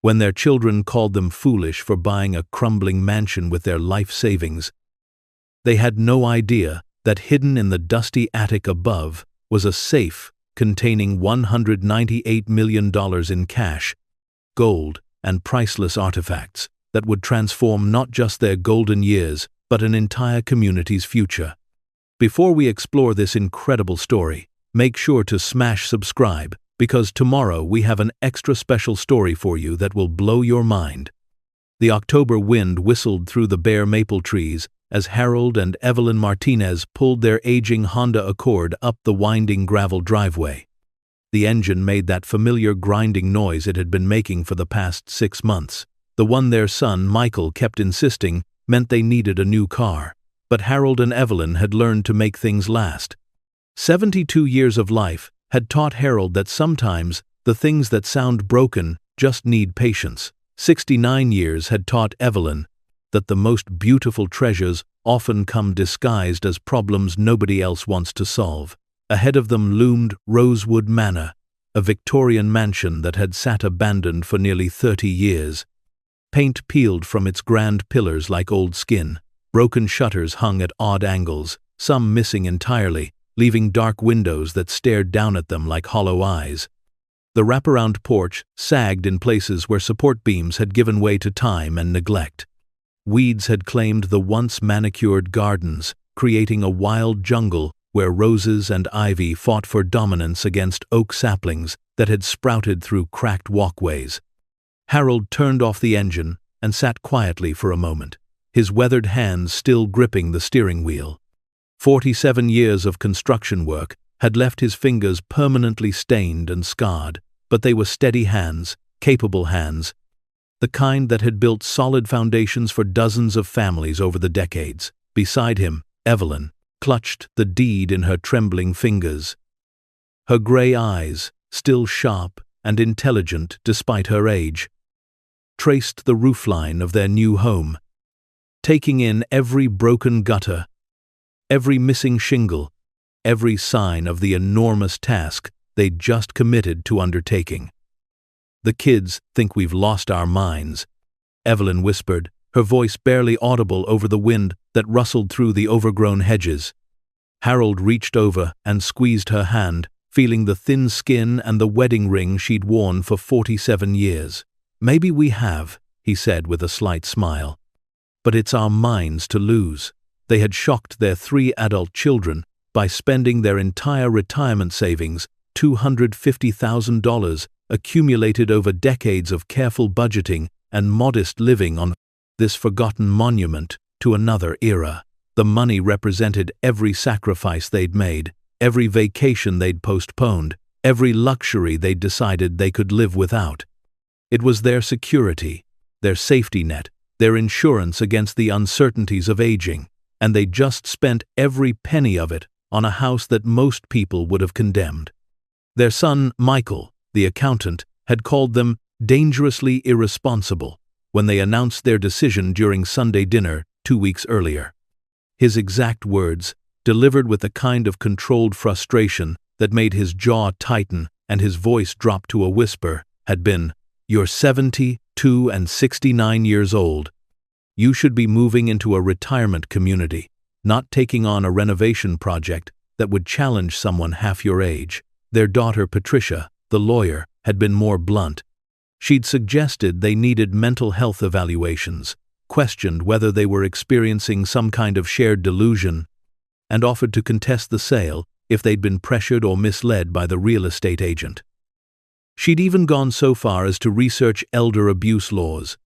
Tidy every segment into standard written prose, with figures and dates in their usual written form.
When their children called them foolish for buying a crumbling mansion with their life savings, they had no idea that hidden in the dusty attic above was a safe containing $198 million in cash, gold, and priceless artifacts that would transform not just their golden years, but an entire community's future. Before we explore this incredible story, make sure to smash subscribe, because tomorrow we have an extra special story for you that will blow your mind. The October wind whistled through the bare maple trees as Harold and Evelyn Martinez pulled their aging Honda Accord up the winding gravel driveway. The engine made that familiar grinding noise it had been making for the past 6 months. The one their son, Michael, kept insisting meant they needed a new car. But Harold and Evelyn had learned to make things last. 72 years of life had taught Harold that sometimes the things that sound broken just need patience. 69 years had taught Evelyn that the most beautiful treasures often come disguised as problems nobody else wants to solve. Ahead of them loomed Rosewood Manor, a Victorian mansion that had sat abandoned for nearly 30 years. Paint peeled from its grand pillars like old skin. Broken shutters hung at odd angles, some missing entirely, leaving dark windows that stared down at them like hollow eyes. The wraparound porch sagged in places where support beams had given way to time and neglect. Weeds had claimed the once manicured gardens, creating a wild jungle where roses and ivy fought for dominance against oak saplings that had sprouted through cracked walkways. Harold turned off the engine and sat quietly for a moment, his weathered hands still gripping the steering wheel. 47 years of construction work had left his fingers permanently stained and scarred, but they were steady hands, capable hands, the kind that had built solid foundations for dozens of families over the decades. Beside him, Evelyn clutched the deed in her trembling fingers. Her gray eyes, still sharp and intelligent despite her age, traced the roofline of their new home, taking in every broken gutter, every missing shingle, every sign of the enormous task they'd just committed to undertaking. "The kids think we've lost our minds," Evelyn whispered, her voice barely audible over the wind that rustled through the overgrown hedges. Harold reached over and squeezed her hand, feeling the thin skin and the wedding ring she'd worn for 47 years. "Maybe we have," he said with a slight smile. "But it's our minds to lose." They had shocked their 3 adult children by spending their entire retirement savings, $250,000, accumulated over decades of careful budgeting and modest living, on this forgotten monument to another era. The money represented every sacrifice they'd made, every vacation they'd postponed, every luxury they'd decided they could live without. It was their security, their safety net, their insurance against the uncertainties of aging, and they just spent every penny of it on a house that most people would have condemned. Their son, Michael, the accountant, had called them dangerously irresponsible when they announced their decision during Sunday dinner 2 weeks earlier. His exact words, delivered with a kind of controlled frustration that made his jaw tighten and his voice drop to a whisper, had been, "You're 72 and 69 years old. You should be moving into a retirement community, not taking on a renovation project that would challenge someone half your age." Their daughter, Patricia, the lawyer, had been more blunt. She'd suggested they needed mental health evaluations, questioned whether they were experiencing some kind of shared delusion, and offered to contest the sale if they'd been pressured or misled by the real estate agent. She'd even gone so far as to research elder abuse laws,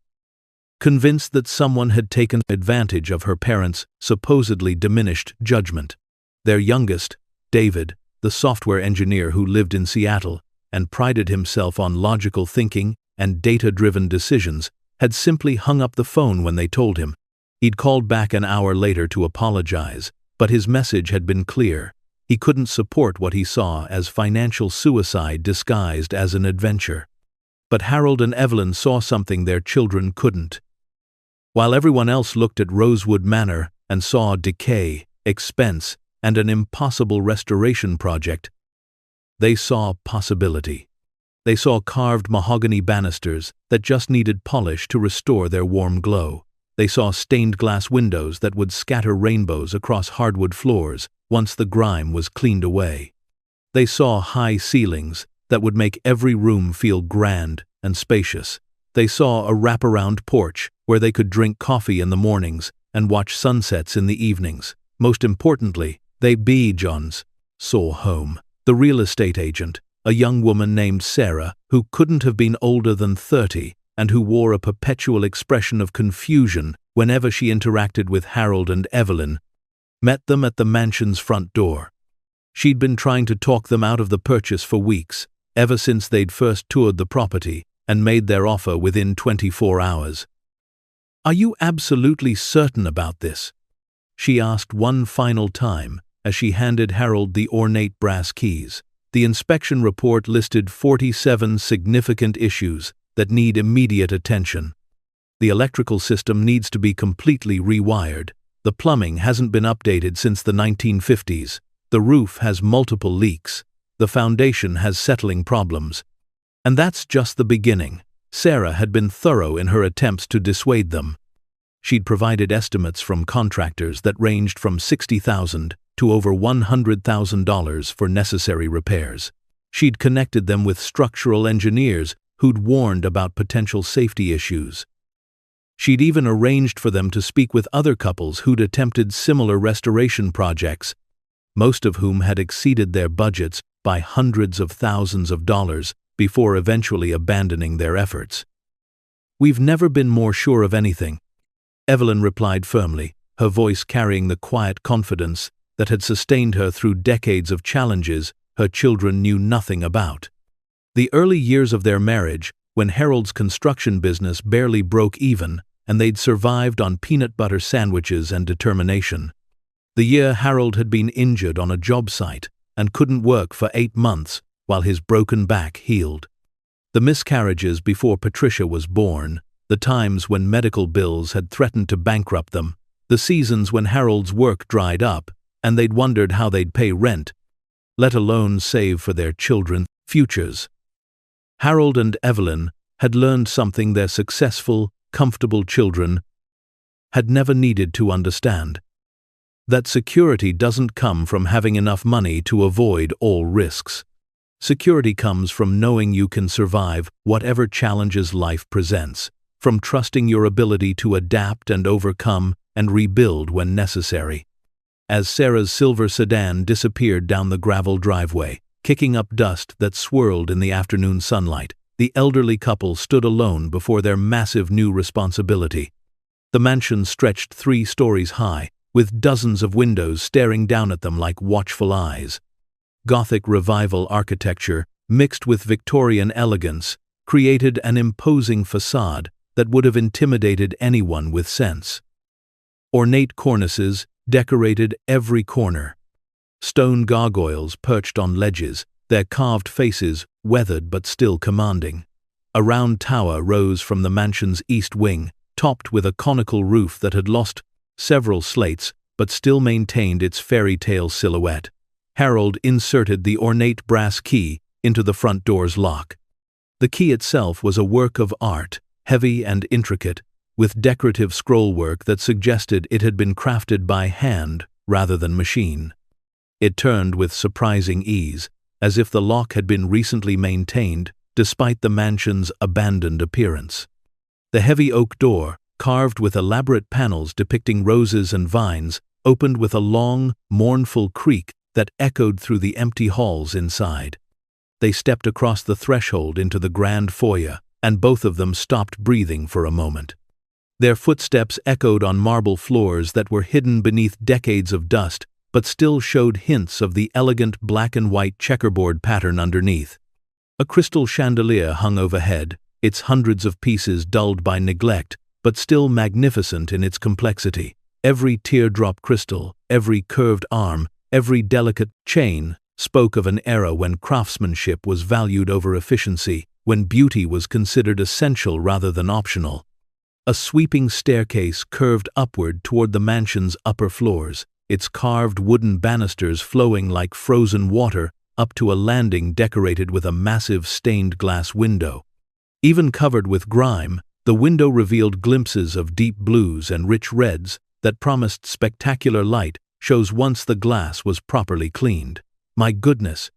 convinced that someone had taken advantage of her parents' supposedly diminished judgment. Their youngest, David, the software engineer who lived in Seattle and prided himself on logical thinking and data-driven decisions, had simply hung up the phone when they told him. He'd called back an hour later to apologize, but his message had been clear. He couldn't support what he saw as financial suicide disguised as an adventure. But Harold and Evelyn saw something their children couldn't. While everyone else looked at Rosewood Manor and saw decay, expense, and an impossible restoration project, they saw possibility. They saw carved mahogany banisters that just needed polish to restore their warm glow. They saw stained glass windows that would scatter rainbows across hardwood floors once the grime was cleaned away. They saw high ceilings that would make every room feel grand and spacious. They saw a wraparound porch where they could drink coffee in the mornings and watch sunsets in the evenings. Most importantly, Johns saw home. The real estate agent, a young woman named Sarah, who couldn't have been older than 30 and who wore a perpetual expression of confusion whenever she interacted with Harold and Evelyn, met them at the mansion's front door. She'd been trying to talk them out of the purchase for weeks, ever since they'd first toured the property and made their offer within 24 hours. "Are you absolutely certain about this?" she asked one final time as she handed Harold the ornate brass keys. The inspection report listed 47 significant issues that need immediate attention. The electrical system needs to be completely rewired. The plumbing hasn't been updated since the 1950s. The roof has multiple leaks. The foundation has settling problems. And that's just the beginning. Sarah had been thorough in her attempts to dissuade them. She'd provided estimates from contractors that ranged from $60,000 to over $100,000 for necessary repairs. She'd connected them with structural engineers who'd warned about potential safety issues. She'd even arranged for them to speak with other couples who'd attempted similar restoration projects, most of whom had exceeded their budgets by hundreds of thousands of dollars before eventually abandoning their efforts. "We've never been more sure of anything," Evelyn replied firmly, her voice carrying the quiet confidence that had sustained her through decades of challenges her children knew nothing about. The early years of their marriage, when Harold's construction business barely broke even and they'd survived on peanut butter sandwiches and determination. The year Harold had been injured on a job site and couldn't work for 8 months while his broken back healed. The miscarriages before Patricia was born, the times when medical bills had threatened to bankrupt them, the seasons when Harold's work dried up and they'd wondered how they'd pay rent, let alone save for their children's futures. Harold and Evelyn had learned something their successful, comfortable children had never needed to understand. That security doesn't come from having enough money to avoid all risks. Security comes from knowing you can survive whatever challenges life presents, from trusting your ability to adapt and overcome and rebuild when necessary. As Sarah's silver sedan disappeared down the gravel driveway, kicking up dust that swirled in the afternoon sunlight, the elderly couple stood alone before their massive new responsibility. The mansion stretched 3 stories high, with dozens of windows staring down at them like watchful eyes. Gothic revival architecture, mixed with Victorian elegance, created an imposing facade that would have intimidated anyone with sense. Ornate cornices decorated every corner. Stone gargoyles perched on ledges, their carved faces weathered but still commanding. A round tower rose from the mansion's east wing, topped with a conical roof that had lost several slates but still maintained its fairy tale silhouette. Harold inserted the ornate brass key into the front door's lock. The key itself was a work of art, heavy and intricate, with decorative scrollwork that suggested it had been crafted by hand rather than machine. It turned with surprising ease, as if the lock had been recently maintained, despite the mansion's abandoned appearance. The heavy oak door, carved with elaborate panels depicting roses and vines, opened with a long, mournful creak that echoed through the empty halls inside. They stepped across the threshold into the grand foyer, and both of them stopped breathing for a moment. Their footsteps echoed on marble floors that were hidden beneath decades of dust, but still showed hints of the elegant black and white checkerboard pattern underneath. A crystal chandelier hung overhead, its hundreds of pieces dulled by neglect, but still magnificent in its complexity. Every teardrop crystal, every curved arm, every delicate chain spoke of an era when craftsmanship was valued over efficiency, when beauty was considered essential rather than optional. A sweeping staircase curved upward toward the mansion's upper floors, its carved wooden banisters flowing like frozen water up to a landing decorated with a massive stained glass window. Even covered with grime, the window revealed glimpses of deep blues and rich reds that promised spectacular light shows once the glass was properly cleaned. "My goodness,"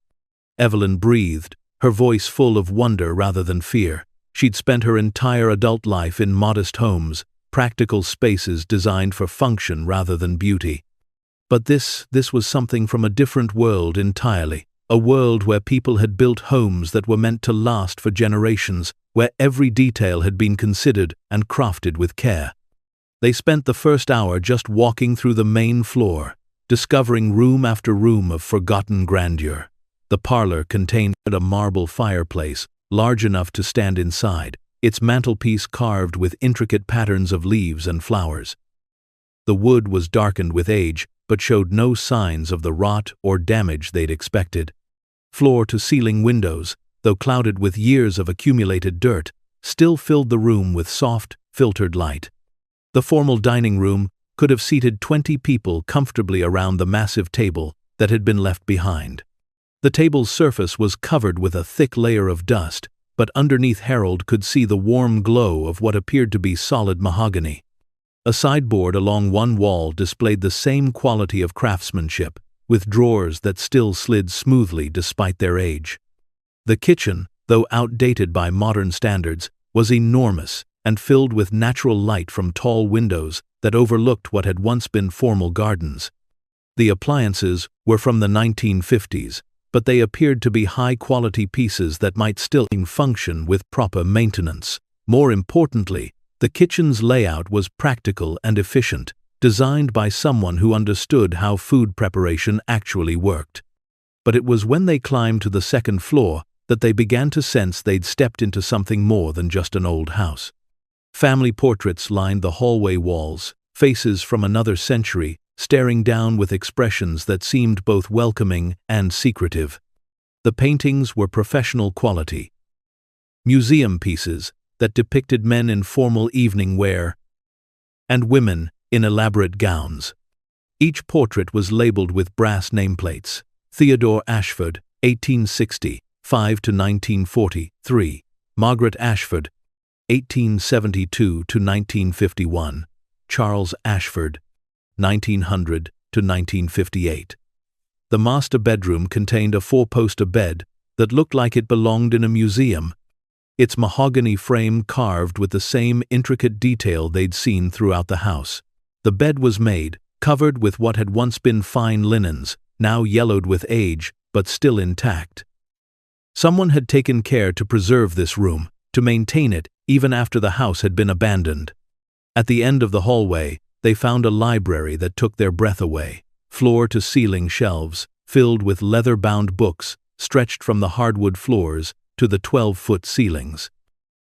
Evelyn breathed, her voice full of wonder rather than fear. She'd spent her entire adult life in modest homes, practical spaces designed for function rather than beauty. But this was something from a different world entirely. A world where people had built homes that were meant to last for generations, where every detail had been considered and crafted with care. They spent the first hour just walking through the main floor, discovering room after room of forgotten grandeur. The parlor contained a marble fireplace, large enough to stand inside, its mantelpiece carved with intricate patterns of leaves and flowers. The wood was darkened with age, but showed no signs of the rot or damage they'd expected. Floor-to-ceiling windows, though clouded with years of accumulated dirt, still filled the room with soft, filtered light. The formal dining room could have seated 20 people comfortably around the massive table that had been left behind. The table's surface was covered with a thick layer of dust, but underneath Harold could see the warm glow of what appeared to be solid mahogany. A sideboard along one wall displayed the same quality of craftsmanship, with drawers that still slid smoothly despite their age. The kitchen, though outdated by modern standards, was enormous and filled with natural light from tall windows that overlooked what had once been formal gardens. The appliances were from the 1950s, but they appeared to be high-quality pieces that might still function with proper maintenance. More importantly, the kitchen's layout was practical and efficient, designed by someone who understood how food preparation actually worked. But it was when they climbed to the second floor that they began to sense they'd stepped into something more than just an old house. Family portraits lined the hallway walls, faces from another century, staring down with expressions that seemed both welcoming and secretive. The paintings were professional quality. Museum pieces that depicted men in formal evening wear and women in elaborate gowns. Each portrait was labeled with brass nameplates: Theodore Ashford, 1865 to 1943, Margaret Ashford, 1872 to 1951, Charles Ashford, 1900 to 1958. The master bedroom contained a four-poster bed that looked like it belonged in a museum, its mahogany frame carved with the same intricate detail they'd seen throughout the house. The bed was made, covered with what had once been fine linens, now yellowed with age, but still intact. Someone had taken care to preserve this room, to maintain it even after the house had been abandoned. At the end of the hallway, they found a library that took their breath away. Floor-to-ceiling shelves, filled with leather-bound books, stretched from the hardwood floors to the 12-foot ceilings.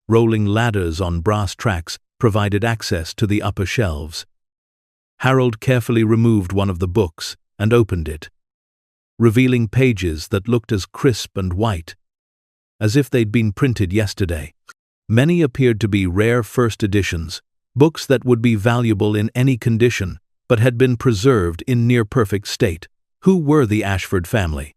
Rolling ladders on brass tracks provided access to the upper shelves. Harold carefully removed one of the books and opened it, revealing pages that looked as crisp and white as if they'd been printed yesterday. Many appeared to be rare first editions, books that would be valuable in any condition, but had been preserved in near-perfect state. Who were the Ashford family?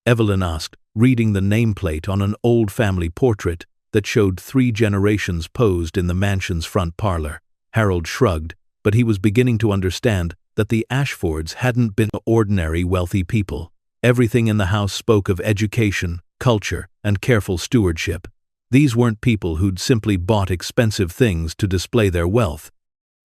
Evelyn asked, reading the nameplate on an old family portrait that showed 3 generations posed in the mansion's front parlor. Harold shrugged, but he was beginning to understand that the Ashfords hadn't been ordinary wealthy people. Everything in the house spoke of education, culture, and careful stewardship. These weren't people who'd simply bought expensive things to display their wealth.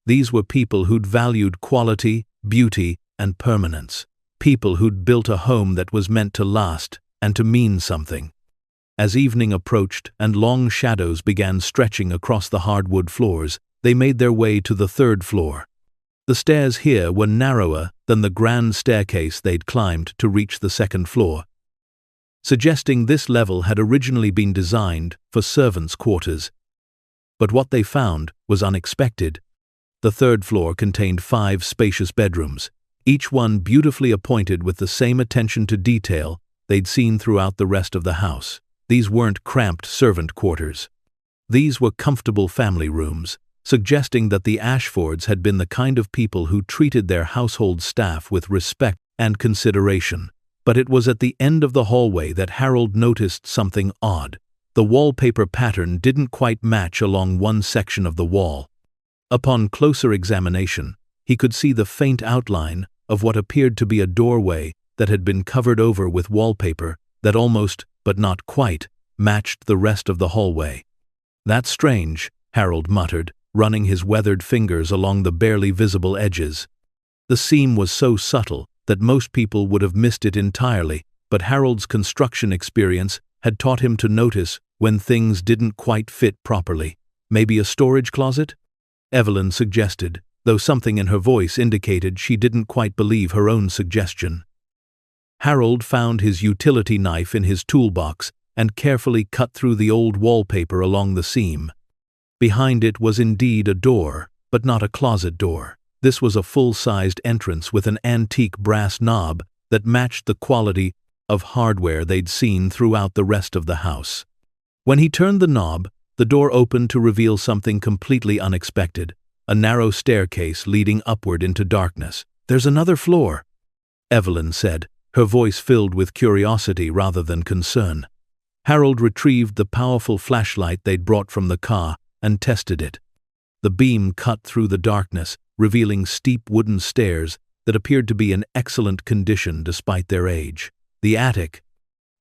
These were people who'd valued quality, beauty, and permanence. People who'd built a home that was meant to last and to mean something. As evening approached and long shadows began stretching across the hardwood floors, they made their way to the 3rd floor. The stairs here were narrower than the grand staircase they'd climbed to reach the 2nd floor, suggesting this level had originally been designed for servants' quarters. But what they found was unexpected. The 3rd floor contained 5 spacious bedrooms, each one beautifully appointed with the same attention to detail they'd seen throughout the rest of the house. These weren't cramped servant quarters. These were comfortable family rooms, suggesting that the Ashfords had been the kind of people who treated their household staff with respect and consideration. But it was at the end of the hallway that Harold noticed something odd. The wallpaper pattern didn't quite match along one section of the wall. Upon closer examination, he could see the faint outline of what appeared to be a doorway that had been covered over with wallpaper that almost, but not quite, matched the rest of the hallway. "That's strange," Harold muttered, running his weathered fingers along the barely visible edges. The seam was so subtle that most people would have missed it entirely, but Harold's construction experience had taught him to notice when things didn't quite fit properly. "Maybe a storage closet?" Evelyn suggested, though something in her voice indicated she didn't quite believe her own suggestion. Harold found his utility knife in his toolbox and carefully cut through the old wallpaper along the seam. Behind it was indeed a door, but not a closet door. This was a full-sized entrance with an antique brass knob that matched the quality of hardware they'd seen throughout the rest of the house. When he turned the knob, the door opened to reveal something completely unexpected, a narrow staircase leading upward into darkness. "There's another floor," Evelyn said, her voice filled with curiosity rather than concern. Harold retrieved the powerful flashlight they'd brought from the car and tested it. The beam cut through the darkness, revealing steep wooden stairs that appeared to be in excellent condition despite their age. "The attic,"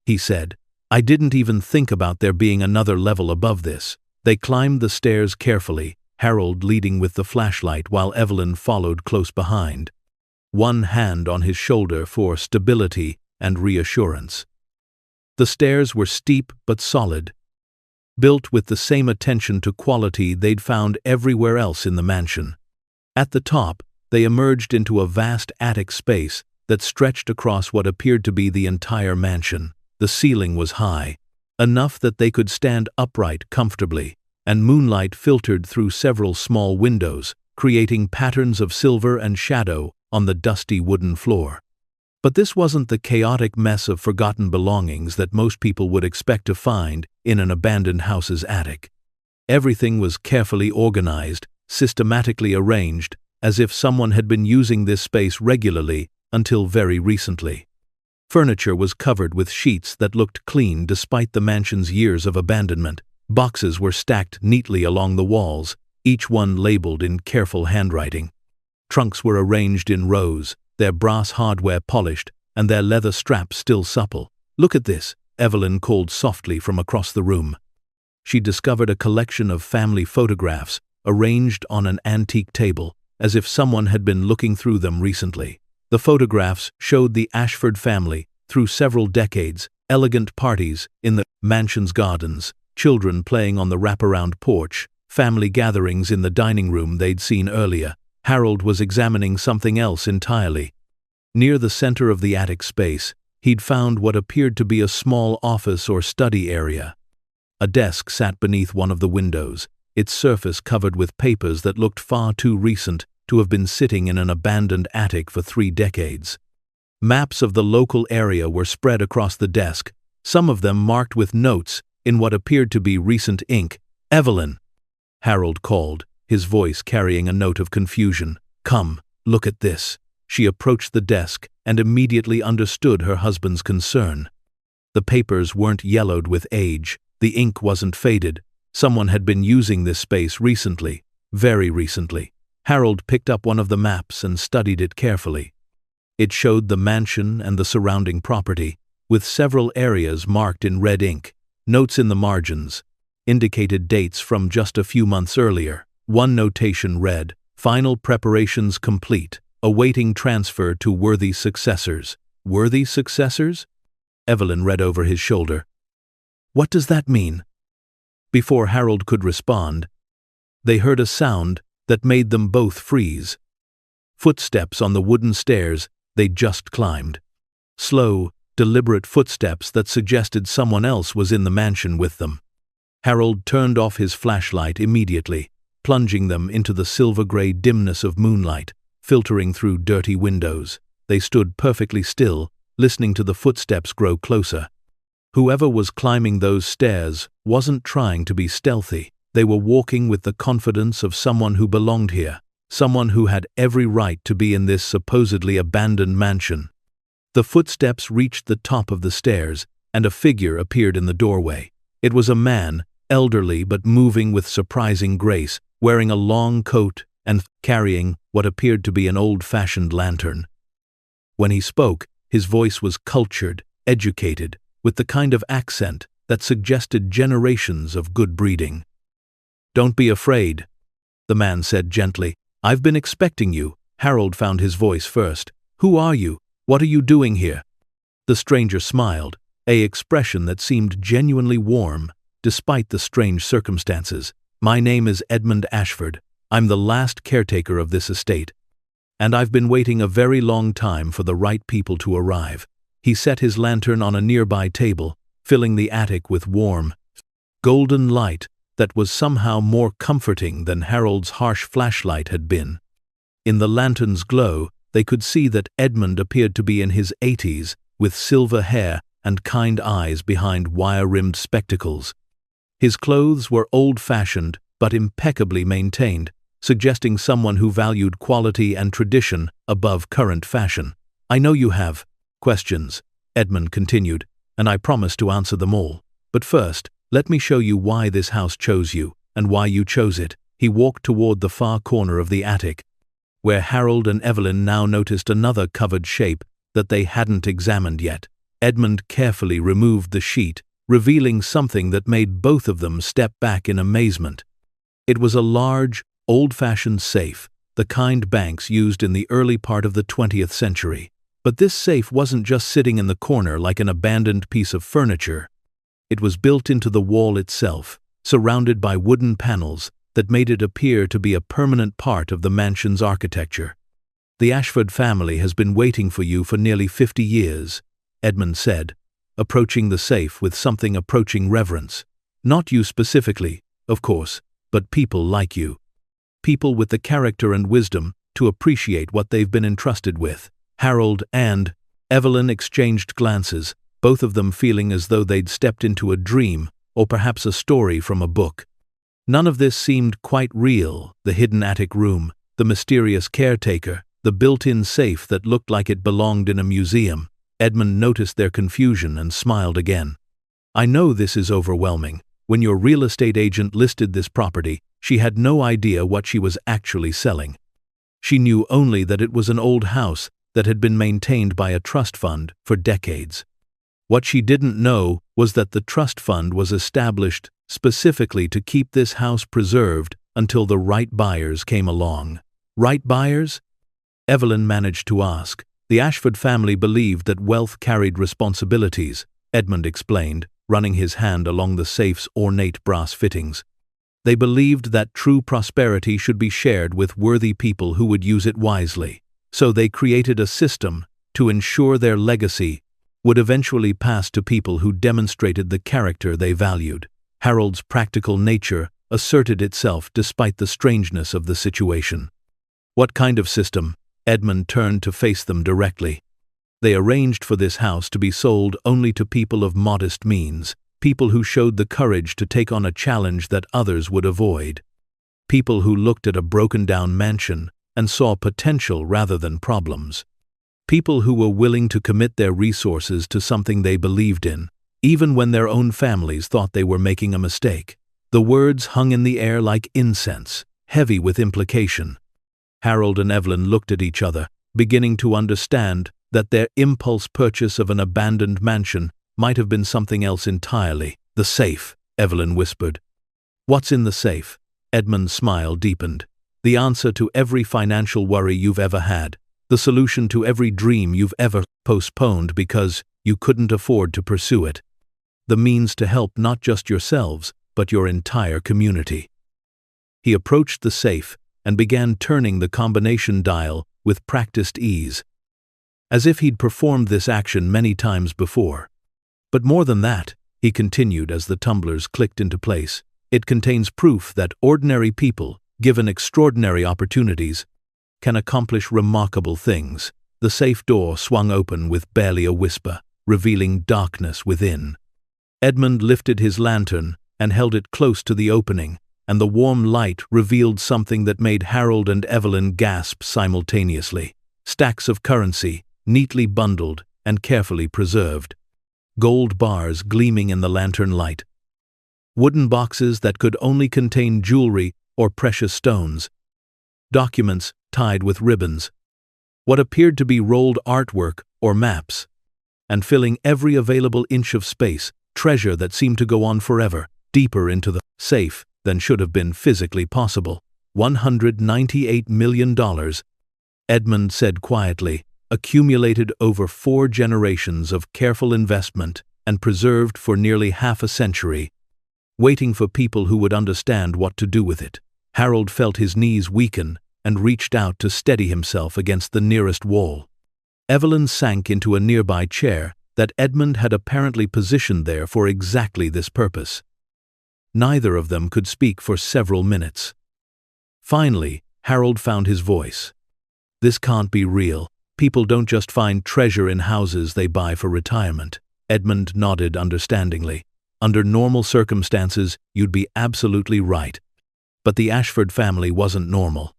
he said. "I didn't even think about there being another level above this." They climbed the stairs carefully, Harold leading with the flashlight while Evelyn followed close behind, one hand on his shoulder for stability and reassurance. The stairs were steep but solid, built with the same attention to quality they'd found everywhere else in the mansion. At the top, they emerged into a vast attic space that stretched across what appeared to be the entire mansion. The ceiling was high, enough that they could stand upright comfortably, and moonlight filtered through several small windows, creating patterns of silver and shadow on the dusty wooden floor. But this wasn't the chaotic mess of forgotten belongings that most people would expect to find in an abandoned house's attic. Everything was carefully organized, systematically arranged, as if someone had been using this space regularly until very recently. Furniture was covered with sheets that looked clean despite the mansion's years of abandonment. Boxes were stacked neatly along the walls, each one labeled in careful handwriting. Trunks were arranged in rows, their brass hardware polished and their leather straps still supple. "Look at this," Evelyn called softly from across the room. She discovered a collection of family photographs arranged on an antique table, as if someone had been looking through them recently. The photographs showed the Ashford family through several decades, elegant parties in the mansion's gardens, children playing on the wraparound porch, family gatherings in the dining room they'd seen earlier. Harold was examining something else entirely. Near the center of the attic space, he'd found what appeared to be a small office or study area. A desk sat beneath one of the windows, its surface covered with papers that looked far too recent to have been sitting in an abandoned attic for 3 decades. Maps of the local area were spread across the desk, some of them marked with notes in what appeared to be recent ink. "Evelyn," Harold called, his voice carrying a note of confusion. "Come, look at this." She approached the desk and immediately understood her husband's concern. The papers weren't yellowed with age, the ink wasn't faded. Someone had been using this space recently, very recently. Harold picked up one of the maps and studied it carefully. It showed the mansion and the surrounding property, with several areas marked in red ink. Notes in the margins indicated dates from just a few months earlier. One notation read, "Final preparations complete, awaiting transfer to worthy successors." "Worthy successors?" Evelyn read over his shoulder. "What does that mean?" Before Harold could respond, they heard a sound that made them both freeze. Footsteps on the wooden stairs they'd just climbed. Slow, deliberate footsteps that suggested someone else was in the mansion with them. Harold turned off his flashlight immediately, plunging them into the silver-gray dimness of moonlight, filtering through dirty windows. They stood perfectly still, listening to the footsteps grow closer. Whoever was climbing those stairs wasn't trying to be stealthy. They were walking with the confidence of someone who belonged here, someone who had every right to be in this supposedly abandoned mansion. The footsteps reached the top of the stairs, and a figure appeared in the doorway. It was a man, elderly but moving with surprising grace, wearing a long coat and carrying what appeared to be an old-fashioned lantern. When he spoke, his voice was cultured, educated, with the kind of accent that suggested generations of good breeding. "Don't be afraid," the man said gently. "I've been expecting you." Harold found his voice first. "Who are you? What are you doing here?" The stranger smiled, an expression that seemed genuinely warm, despite the strange circumstances. "My name is Edmund Ashford. I'm the last caretaker of this estate, and I've been waiting a very long time for the right people to arrive." He set his lantern on a nearby table, filling the attic with warm, golden light that was somehow more comforting than Harold's harsh flashlight had been. In the lantern's glow, they could see that Edmund appeared to be in his 80s, with silver hair and kind eyes behind wire-rimmed spectacles. His clothes were old-fashioned but impeccably maintained, suggesting someone who valued quality and tradition above current fashion. "I know you have questions," Edmund continued, "and I promise to answer them all. But first, let me show you why this house chose you, and why you chose it." He walked toward the far corner of the attic, where Harold and Evelyn now noticed another covered shape that they hadn't examined yet. Edmund carefully removed the sheet, revealing something that made both of them step back in amazement. It was a large, old-fashioned safe, the kind banks used in the early part of the 20th century. But this safe wasn't just sitting in the corner like an abandoned piece of furniture. It was built into the wall itself, surrounded by wooden panels that made it appear to be a permanent part of the mansion's architecture. "The Ashford family has been waiting for you for nearly 50 years, Edmund said, approaching the safe with something approaching reverence. "Not you specifically, of course, but people like you. People with the character and wisdom to appreciate what they've been entrusted with." Harold and Evelyn exchanged glances, both of them feeling as though they'd stepped into a dream or perhaps a story from a book. None of this seemed quite real: the hidden attic room, the mysterious caretaker, the built-in safe that looked like it belonged in a museum. Edmund noticed their confusion and smiled again. "I know this is overwhelming. When your real estate agent listed this property, she had no idea what she was actually selling. She knew only that it was an old house that had been maintained by a trust fund for decades. What she didn't know was that the trust fund was established specifically to keep this house preserved until the right buyers came along." "Right buyers?" Evelyn managed to ask. "The Ashford family believed that wealth carried responsibilities," Edmund explained, running his hand along the safe's ornate brass fittings. "They believed that true prosperity should be shared with worthy people who would use it wisely. So they created a system to ensure their legacy would eventually pass to people who demonstrated the character they valued." Harold's practical nature asserted itself despite the strangeness of the situation. "What kind of system?" Edmund turned to face them directly. "They arranged for this house to be sold only to people of modest means, people who showed the courage to take on a challenge that others would avoid. People who looked at a broken-down mansion and saw potential rather than problems. People who were willing to commit their resources to something they believed in, even when their own families thought they were making a mistake." The words hung in the air like incense, heavy with implication. Harold and Evelyn looked at each other, beginning to understand that their impulse purchase of an abandoned mansion might have been something else entirely. "The safe," Evelyn whispered. "What's in the safe?" Edmund's smile deepened. "The answer to every financial worry you've ever had. The solution to every dream you've ever postponed because you couldn't afford to pursue it. The means to help not just yourselves, but your entire community." He approached the safe and began turning the combination dial with practiced ease, as if he'd performed this action many times before. "But more than that," he continued as the tumblers clicked into place, "it contains proof that ordinary people, given extraordinary opportunities, can accomplish remarkable things." The safe door swung open with barely a whisper, revealing darkness within. Edmund lifted his lantern and held it close to the opening, and the warm light revealed something that made Harold and Evelyn gasp simultaneously. Stacks of currency, neatly bundled and carefully preserved. Gold bars gleaming in the lantern light. Wooden boxes that could only contain jewelry or precious stones. Documents tied with ribbons. What appeared to be rolled artwork or maps. And filling every available inch of space, treasure that seemed to go on forever, deeper into the safe than should have been physically possible. $198 million, Edmund said quietly, accumulated over 4 generations of careful investment and preserved for nearly half a century, waiting for people who would understand what to do with it. Harold felt his knees weaken and reached out to steady himself against the nearest wall. Evelyn sank into a nearby chair that Edmund had apparently positioned there for exactly this purpose. Neither of them could speak for several minutes. Finally, Harold found his voice. "This can't be real. People don't just find treasure in houses they buy for retirement." Edmund nodded understandingly. "Under normal circumstances, you'd be absolutely right. But the Ashford family wasn't normal.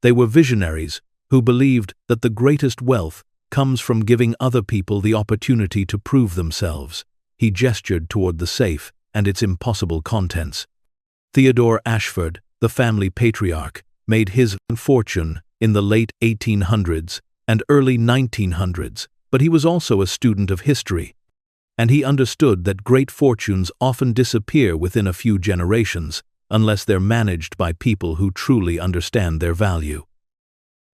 They were visionaries who believed that the greatest wealth comes from giving other people the opportunity to prove themselves." He gestured toward the safe and its impossible contents. Theodore Ashford, the family patriarch, made his fortune in the late 1800s and early 1900s, but he was also a student of history, and he understood that great fortunes often disappear within a few generations unless they're managed by people who truly understand their value.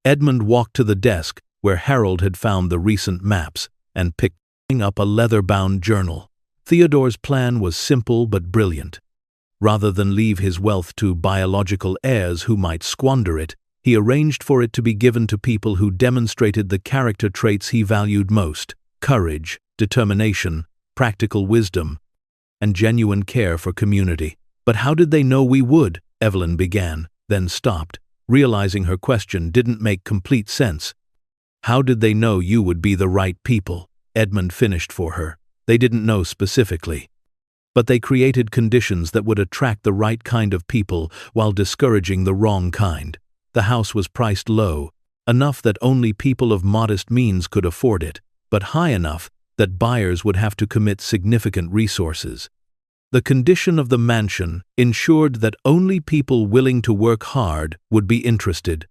Edmund walked to the desk where Harold had found the recent maps and picked up a leather-bound journal. Theodore's plan was simple but brilliant. Rather than leave his wealth to biological heirs who might squander it, he arranged for it to be given to people who demonstrated the character traits he valued most: courage, determination, practical wisdom, and genuine care for community. "But how did they know we would?" Evelyn began, then stopped, realizing her question didn't make complete sense. "How did they know you would be the right people?" Edmund finished for her. "They didn't know specifically. But they created conditions that would attract the right kind of people while discouraging the wrong kind. The house was priced low, enough that only people of modest means could afford it, but high enough that buyers would have to commit significant resources. The condition of the mansion ensured that only people willing to work hard would be interested,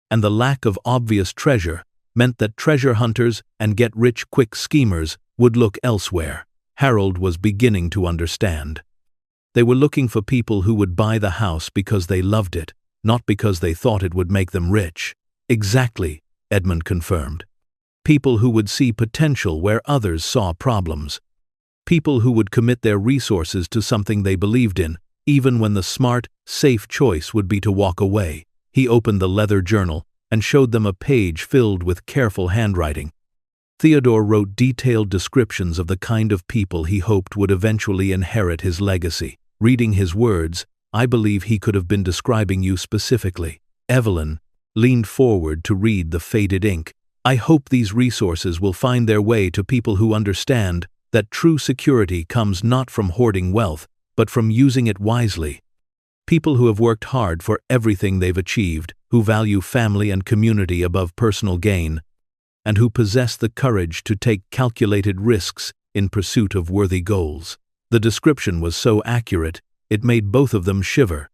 and the lack of obvious treasure meant that treasure hunters and get-rich-quick schemers would look elsewhere. Harold was beginning to understand. They were looking for people who would buy the house because they loved it, not because they thought it would make them rich. "Exactly," Edmund confirmed. "People who would see potential where others saw problems. People who would commit their resources to something they believed in, even when the smart, safe choice would be to walk away." He opened the leather journal and showed them a page filled with careful handwriting. Theodore wrote detailed descriptions of the kind of people he hoped would eventually inherit his legacy. Reading his words, "I believe he could have been describing you specifically." Evelyn leaned forward to read the faded ink. "I hope these resources will find their way to people who understand that true security comes not from hoarding wealth, but from using it wisely. People who have worked hard for everything they've achieved, who value family and community above personal gain, and who possess the courage to take calculated risks in pursuit of worthy goals." The description was so accurate, it made both of them shiver.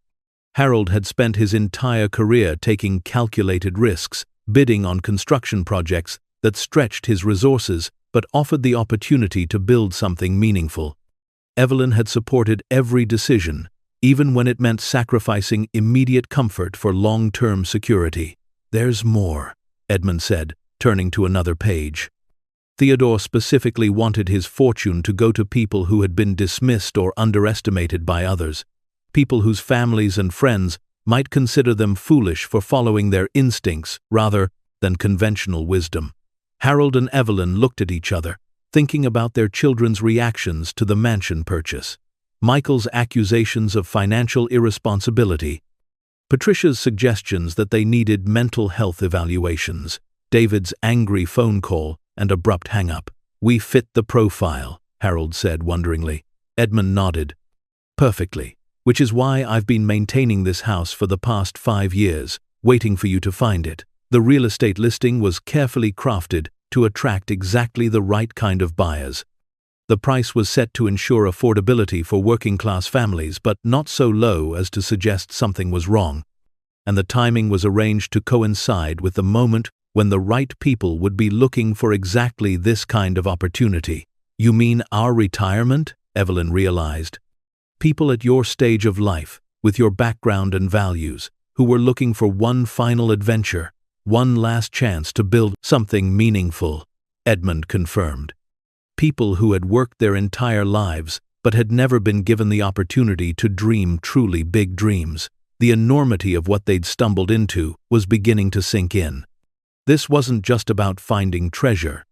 Harold had spent his entire career taking calculated risks, bidding on construction projects that stretched his resources but offered the opportunity to build something meaningful. Evelyn had supported every decision, even when it meant sacrificing immediate comfort for long-term security. "There's more," Edmund said, turning to another page. Theodore specifically wanted his fortune to go to people who had been dismissed or underestimated by others, people whose families and friends might consider them foolish for following their instincts rather than conventional wisdom. Harold and Evelyn looked at each other, thinking about their children's reactions to the mansion purchase. Michael's accusations of financial irresponsibility, Patricia's suggestions that they needed mental health evaluations, David's angry phone call and abrupt hang-up. "We fit the profile," Harold said wonderingly. Edmund nodded. "Perfectly. Which is why I've been maintaining this house for the past 5 years, waiting for you to find it." The real estate listing was carefully crafted to attract exactly the right kind of buyers. The price was set to ensure affordability for working-class families, but not so low as to suggest something was wrong. And the timing was arranged to coincide with the moment when the right people would be looking for exactly this kind of opportunity. "You mean our retirement?" Evelyn realized. People at your stage of life, with your background and values, who were looking for one final adventure, one last chance to build something meaningful, Edmund confirmed. People who had worked their entire lives but had never been given the opportunity to dream truly big dreams. The enormity of what they'd stumbled into was beginning to sink in. This wasn't just about finding treasure.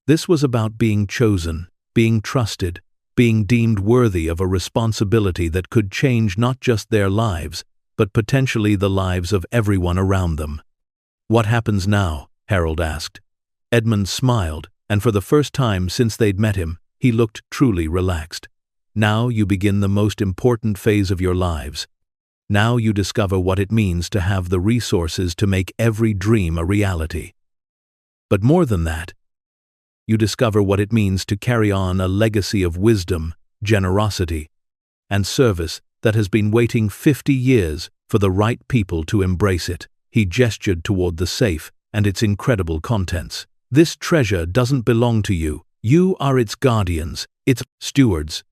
This was about being chosen, being trusted, being deemed worthy of a responsibility that could change not just their lives, but potentially the lives of everyone around them. "What happens now?" Harold asked. Edmund smiled, and for the first time since they'd met him, he looked truly relaxed. "Now you begin the most important phase of your lives. Now you discover what it means to have the resources to make every dream a reality. But more than that, you discover what it means to carry on a legacy of wisdom, generosity, and service that has been waiting 50 years for the right people to embrace it." He gestured toward the safe and its incredible contents. "This treasure doesn't belong to you. You are its guardians, its stewards.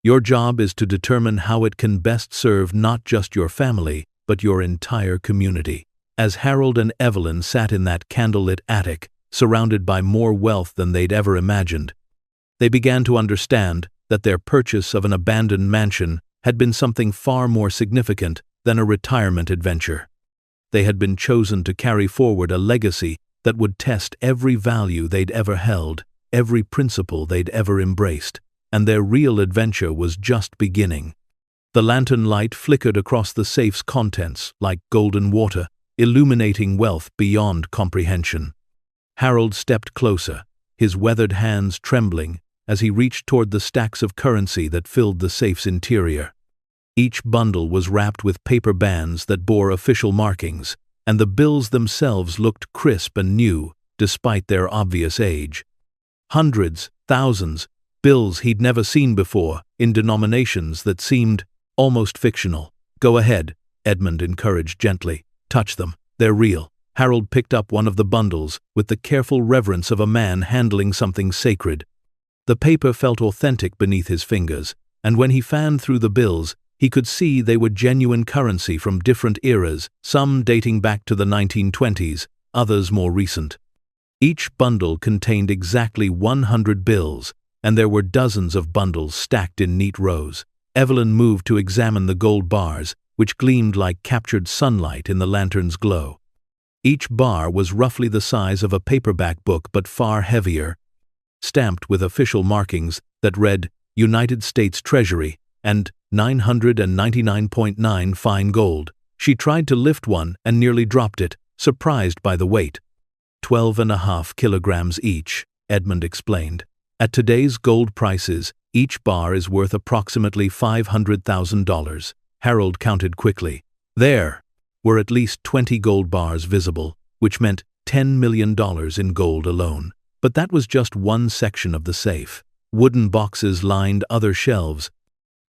Your job is to determine how it can best serve not just your family, but your entire community." As Harold and Evelyn sat in that candlelit attic, surrounded by more wealth than they'd ever imagined, they began to understand that their purchase of an abandoned mansion had been something far more significant than a retirement adventure. They had been chosen to carry forward a legacy that would test every value they'd ever held, every principle they'd ever embraced, and their real adventure was just beginning. The lantern light flickered across the safe's contents like golden water, illuminating wealth beyond comprehension. Harold stepped closer, his weathered hands trembling as he reached toward the stacks of currency that filled the safe's interior. Each bundle was wrapped with paper bands that bore official markings, and the bills themselves looked crisp and new, despite their obvious age. Hundreds, thousands, bills he'd never seen before, in denominations that seemed almost fictional. "Go ahead," Edmund encouraged gently. "Touch them. They're real." Harold picked up one of the bundles with the careful reverence of a man handling something sacred. The paper felt authentic beneath his fingers, and when he fanned through the bills, he could see they were genuine currency from different eras, some dating back to the 1920s, others more recent. Each bundle contained exactly 100 bills, and there were dozens of bundles stacked in neat rows. Evelyn moved to examine the gold bars, which gleamed like captured sunlight in the lantern's glow. Each bar was roughly the size of a paperback book but far heavier, stamped with official markings that read United States Treasury and 999.9 fine gold. She tried to lift one and nearly dropped it, surprised by the weight. 12.5 kilograms each, Edmund explained. At today's gold prices, each bar is worth approximately $500,000. Harold counted quickly. There were at least 20 gold bars visible, which meant $10 million in gold alone. But that was just one section of the safe. Wooden boxes lined other shelves,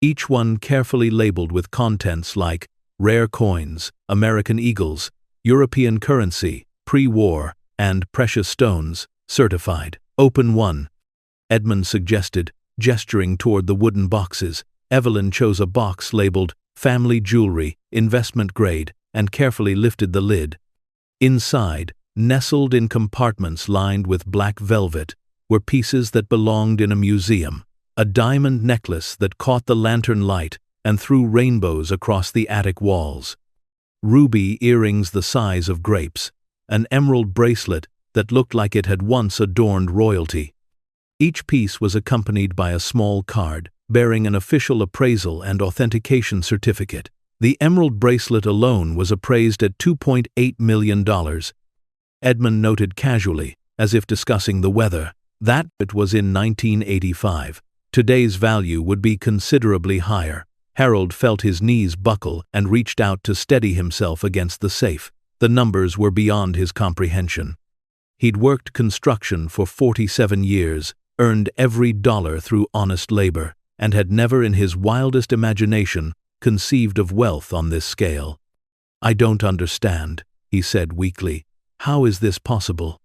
each one carefully labeled with contents like rare coins, American eagles, European currency, pre-war, and precious stones, certified. "Open one," Edmund suggested, gesturing toward the wooden boxes. Evelyn chose a box labeled family jewelry, investment grade, and carefully lifted the lid. Inside, nestled in compartments lined with black velvet, were pieces that belonged in a museum. A diamond necklace that caught the lantern light and threw rainbows across the attic walls. Ruby earrings the size of grapes. An emerald bracelet that looked like it had once adorned royalty. Each piece was accompanied by a small card bearing an official appraisal and authentication certificate. The emerald bracelet alone was appraised at $2.8 million. Edmund noted casually, as if discussing the weather, that it was in 1985. Today's value would be considerably higher. Harold felt his knees buckle and reached out to steady himself against the safe. The numbers were beyond his comprehension. He'd worked construction for 47 years, earned every dollar through honest labor, and had never in his wildest imagination conceived of wealth on this scale. "I don't understand," he said weakly. "How is this possible?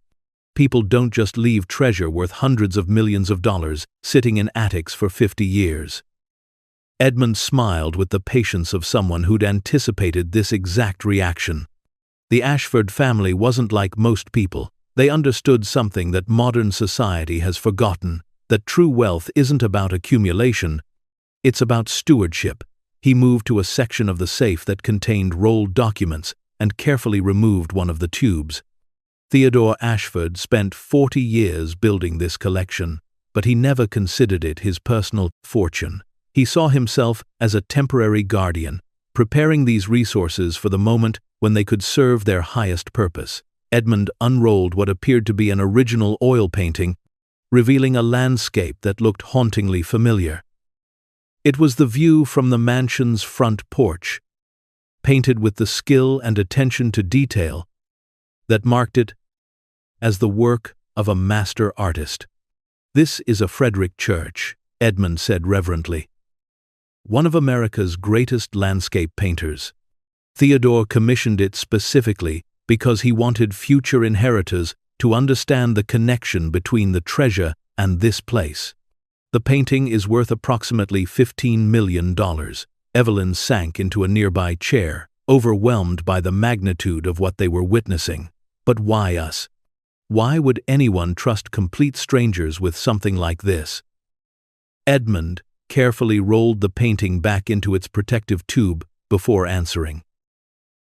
People don't just leave treasure worth hundreds of millions of dollars sitting in attics for 50 years. Edmund smiled with the patience of someone who'd anticipated this exact reaction. The Ashford family wasn't like most people. They understood something that modern society has forgotten, that true wealth isn't about accumulation, it's about stewardship. He moved to a section of the safe that contained rolled documents and carefully removed one of the tubes. Theodore Ashford spent 40 years building this collection, but he never considered it his personal fortune. He saw himself as a temporary guardian, preparing these resources for the moment when they could serve their highest purpose. Edmund unrolled what appeared to be an original oil painting, revealing a landscape that looked hauntingly familiar. It was the view from the mansion's front porch, painted with the skill and attention to detail that marked it as the work of a master artist. "This is a Frederick Church," Edmund said reverently. "One of America's greatest landscape painters. Theodore commissioned it specifically because he wanted future inheritors to understand the connection between the treasure and this place. The painting is worth approximately $15 million. Evelyn sank into a nearby chair, overwhelmed by the magnitude of what they were witnessing. "But why us? Why would anyone trust complete strangers with something like this?" Edmund carefully rolled the painting back into its protective tube before answering.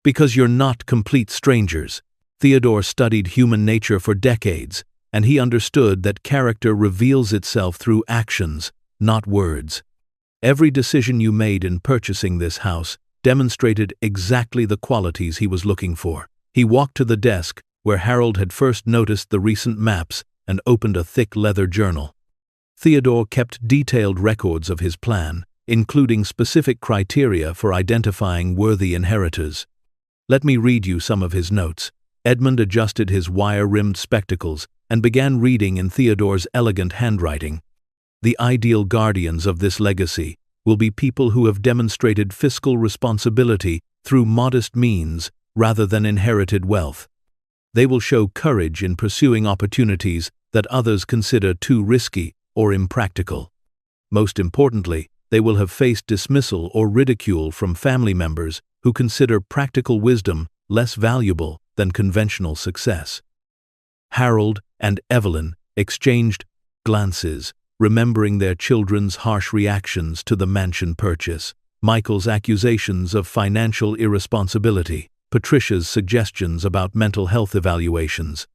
"Because you're not complete strangers." Theodore studied human nature for decades, and he understood that character reveals itself through actions, not words. Every decision you made in purchasing this house demonstrated exactly the qualities he was looking for. He walked to the desk where Harold had first noticed the recent maps and opened a thick leather journal. Theodore kept detailed records of his plan, including specific criteria for identifying worthy inheritors. "Let me read you some of his notes." Edmund adjusted his wire-rimmed spectacles and began reading in Theodore's elegant handwriting. "The ideal guardians of this legacy will be people who have demonstrated fiscal responsibility through modest means rather than inherited wealth. They will show courage in pursuing opportunities that others consider too risky or impractical. Most importantly, they will have faced dismissal or ridicule from family members who consider practical wisdom less valuable than conventional success." Harold and Evelyn exchanged glances, remembering their children's harsh reactions to the mansion purchase, Michael's accusations of financial irresponsibility, Patricia's suggestions about mental health evaluations,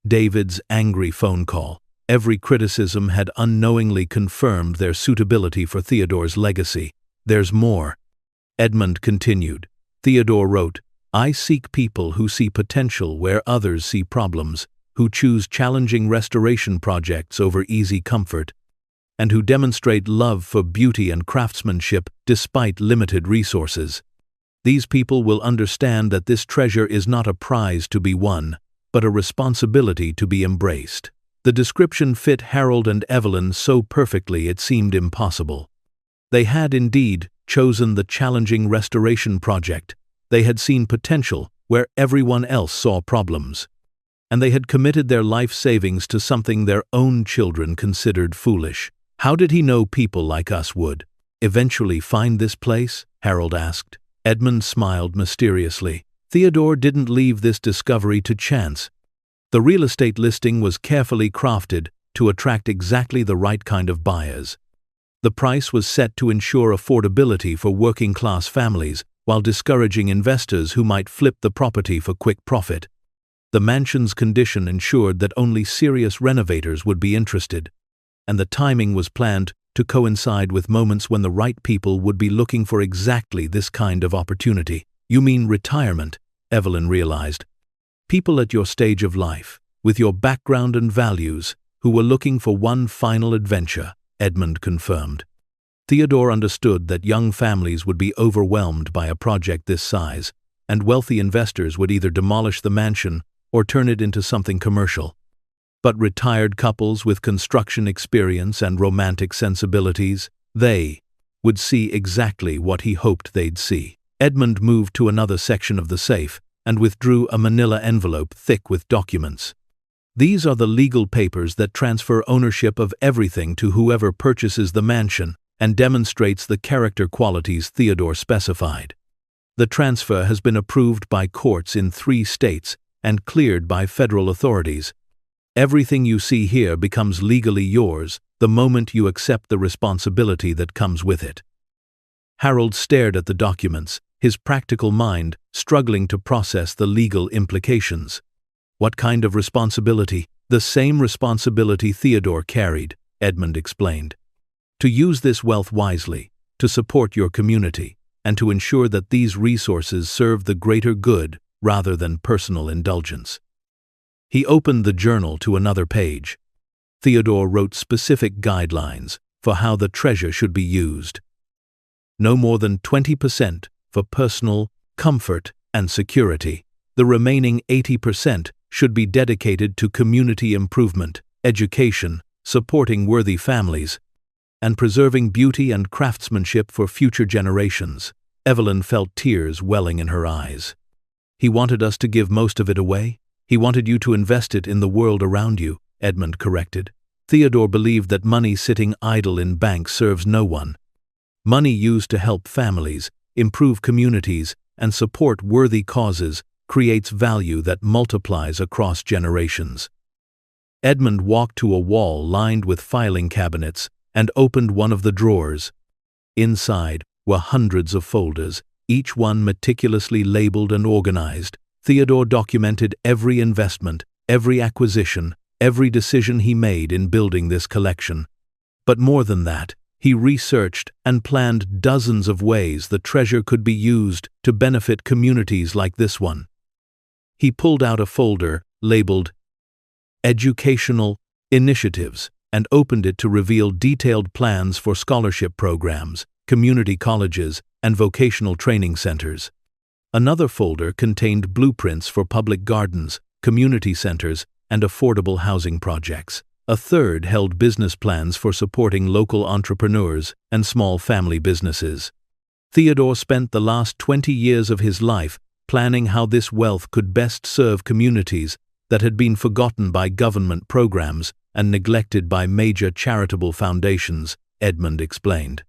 David's angry phone call. Every criticism had unknowingly confirmed their suitability for Theodore's legacy. "There's more," Edmund continued. Theodore wrote, "I seek people who see potential where others see problems, who choose challenging restoration projects over easy comfort, and who demonstrate love for beauty and craftsmanship despite limited resources. These people will understand that this treasure is not a prize to be won, but a responsibility to be embraced." The description fit Harold and Evelyn so perfectly it seemed impossible. They had indeed chosen the challenging restoration project. They had seen potential where everyone else saw problems. And they had committed their life savings to something their own children considered foolish. "How did he know people like us would eventually find this place?" Harold asked. Edmund smiled mysteriously. Theodore didn't leave this discovery to chance. The real estate listing was carefully crafted to attract exactly the right kind of buyers. The price was set to ensure affordability for working-class families while discouraging investors who might flip the property for quick profit. The mansion's condition ensured that only serious renovators would be interested, and the timing was planned to coincide with moments when the right people would be looking for exactly this kind of opportunity. "You mean retirement," Evelyn realized. "People at your stage of life, with your background and values, who were looking for one final adventure," Edmund confirmed. Theodore understood that young families would be overwhelmed by a project this size, and wealthy investors would either demolish the mansion or turn it into something commercial. but retired couples with construction experience and romantic sensibilities, they would see exactly what he hoped they'd see. Edmund moved to another section of the safe and withdrew a manila envelope thick with documents. These are the legal papers that transfer ownership of everything to whoever purchases the mansion and demonstrates the character qualities Theodore specified. The transfer has been approved by courts in 3 states and cleared by federal authorities. Everything you see here becomes legally yours the moment you accept the responsibility that comes with it. Harold stared at the documents, his practical mind struggling to process the legal implications. What kind of responsibility? The same responsibility Theodore carried, Edmund explained. To use this wealth wisely, to support your community, and to ensure that these resources serve the greater good rather than personal indulgence. He opened the journal to another page. Theodore wrote specific guidelines for how the treasure should be used. No more than 20% for personal comfort and security. The remaining 80% should be dedicated to community improvement, education, supporting worthy families, and preserving beauty and craftsmanship for future generations. Evelyn felt tears welling in her eyes. He wanted us to give most of it away? He wanted you to invest it in the world around you, Edmund corrected. Theodore believed that money sitting idle in banks serves no one. Money used to help families, improve communities, and support worthy causes creates value that multiplies across generations. Edmund walked to a wall lined with filing cabinets and opened one of the drawers. Inside were hundreds of folders, each one meticulously labeled and organized. Theodore documented every investment, every acquisition, every decision he made in building this collection. But more than that, he researched and planned dozens of ways the treasure could be used to benefit communities like this one. He pulled out a folder labeled Educational Initiatives and opened it to reveal detailed plans for scholarship programs, community colleges, and vocational training centers. Another folder contained blueprints for public gardens, community centers, and affordable housing projects. A third held business plans for supporting local entrepreneurs and small family businesses. Theodore spent the last 20 years of his life planning how this wealth could best serve communities that had been forgotten by government programs and neglected by major charitable foundations, Edmund explained.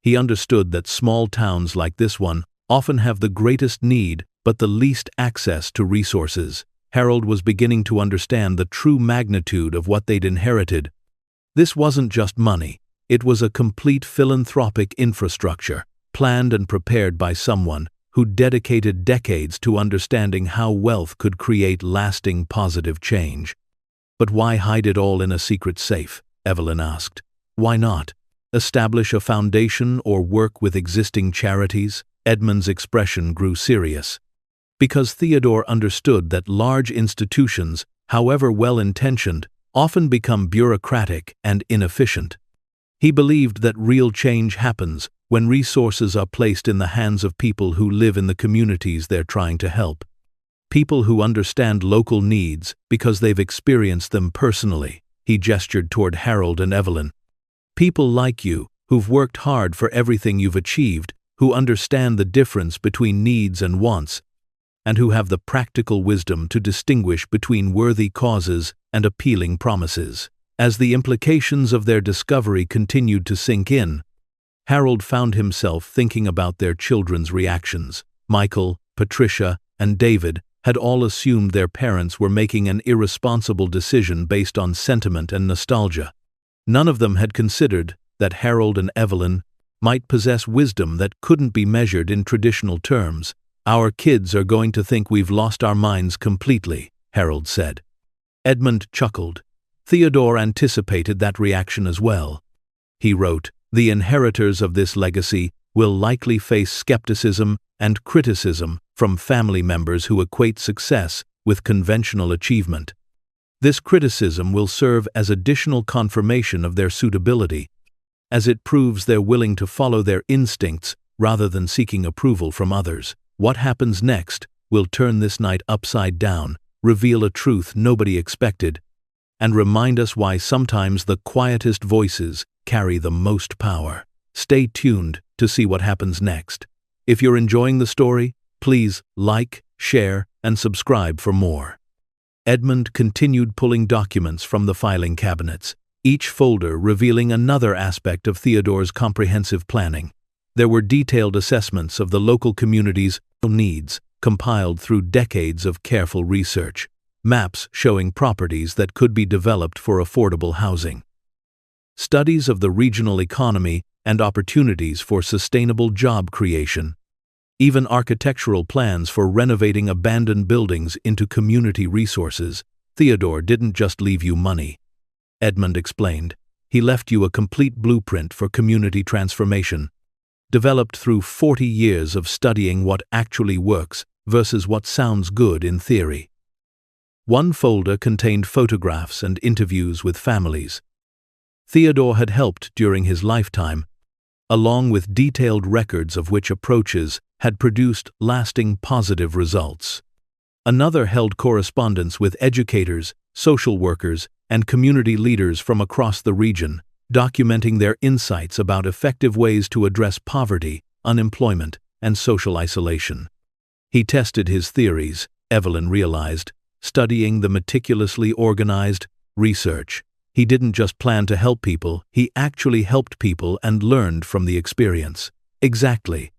He understood that small towns like this one often have the greatest need but the least access to resources. Harold was beginning to understand the true magnitude of what they'd inherited. This wasn't just money, it was a complete philanthropic infrastructure, planned and prepared by someone who dedicated decades to understanding how wealth could create lasting positive change. But why hide it all in a secret safe? Evelyn asked. Why not establish a foundation or work with existing charities? Edmund's expression grew serious. Because Theodore understood that large institutions, however well-intentioned, often become bureaucratic and inefficient. He believed that real change happens when resources are placed in the hands of people who live in the communities they're trying to help. People who understand local needs because they've experienced them personally. He gestured toward Harold and Evelyn. People like you, who've worked hard for everything you've achieved, who understand the difference between needs and wants, and who have the practical wisdom to distinguish between worthy causes and appealing promises. As the implications of their discovery continued to sink in, Harold found himself thinking about their children's reactions. Michael, Patricia, and David had all assumed their parents were making an irresponsible decision based on sentiment and nostalgia. None of them had considered that Harold and Evelyn might possess wisdom that couldn't be measured in traditional terms. Our kids are going to think we've lost our minds completely, Harold said. Edmund chuckled. Theodore anticipated that reaction as well. He wrote, "The inheritors of this legacy will likely face skepticism and criticism from family members who equate success with conventional achievement. This criticism will serve as additional confirmation of their suitability, as it proves they're willing to follow their instincts rather than seeking approval from others. What happens next will turn this night upside down, reveal a truth nobody expected, and remind us why sometimes the quietest voices carry the most power. Stay tuned to see what happens next. If you're enjoying the story, please like, share, and subscribe for more. Edmund continued pulling documents from the filing cabinets, each folder revealing another aspect of Theodore's comprehensive planning. There were detailed assessments of the local community's needs, compiled through decades of careful research, maps showing properties that could be developed for affordable housing, studies of the regional economy and opportunities for sustainable job creation, even architectural plans for renovating abandoned buildings into community resources. Theodore didn't just leave you money, Edmund explained. He left you a complete blueprint for community transformation, developed through 40 years of studying what actually works versus what sounds good in theory. One folder contained photographs and interviews with families Theodore had helped during his lifetime, along with detailed records of which approaches had produced lasting positive results. Another held correspondence with educators, social workers, and community leaders from across the region, documenting their insights about effective ways to address poverty, unemployment, and social isolation. He tested his theories, Evelyn realized, studying the meticulously organized research. He didn't just plan to help people, he actually helped people and learned from the experience. Exactly,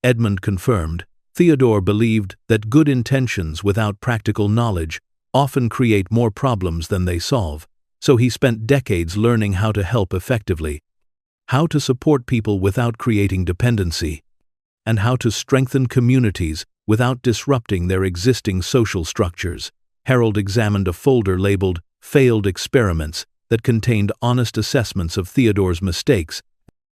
Edmund confirmed. Theodore believed that good intentions without practical knowledge often create more problems than they solve, so he spent decades learning how to help effectively, how to support people without creating dependency, and how to strengthen communities without disrupting their existing social structures. Harold examined a folder labeled Failed Experiments that contained honest assessments of Theodore's mistakes,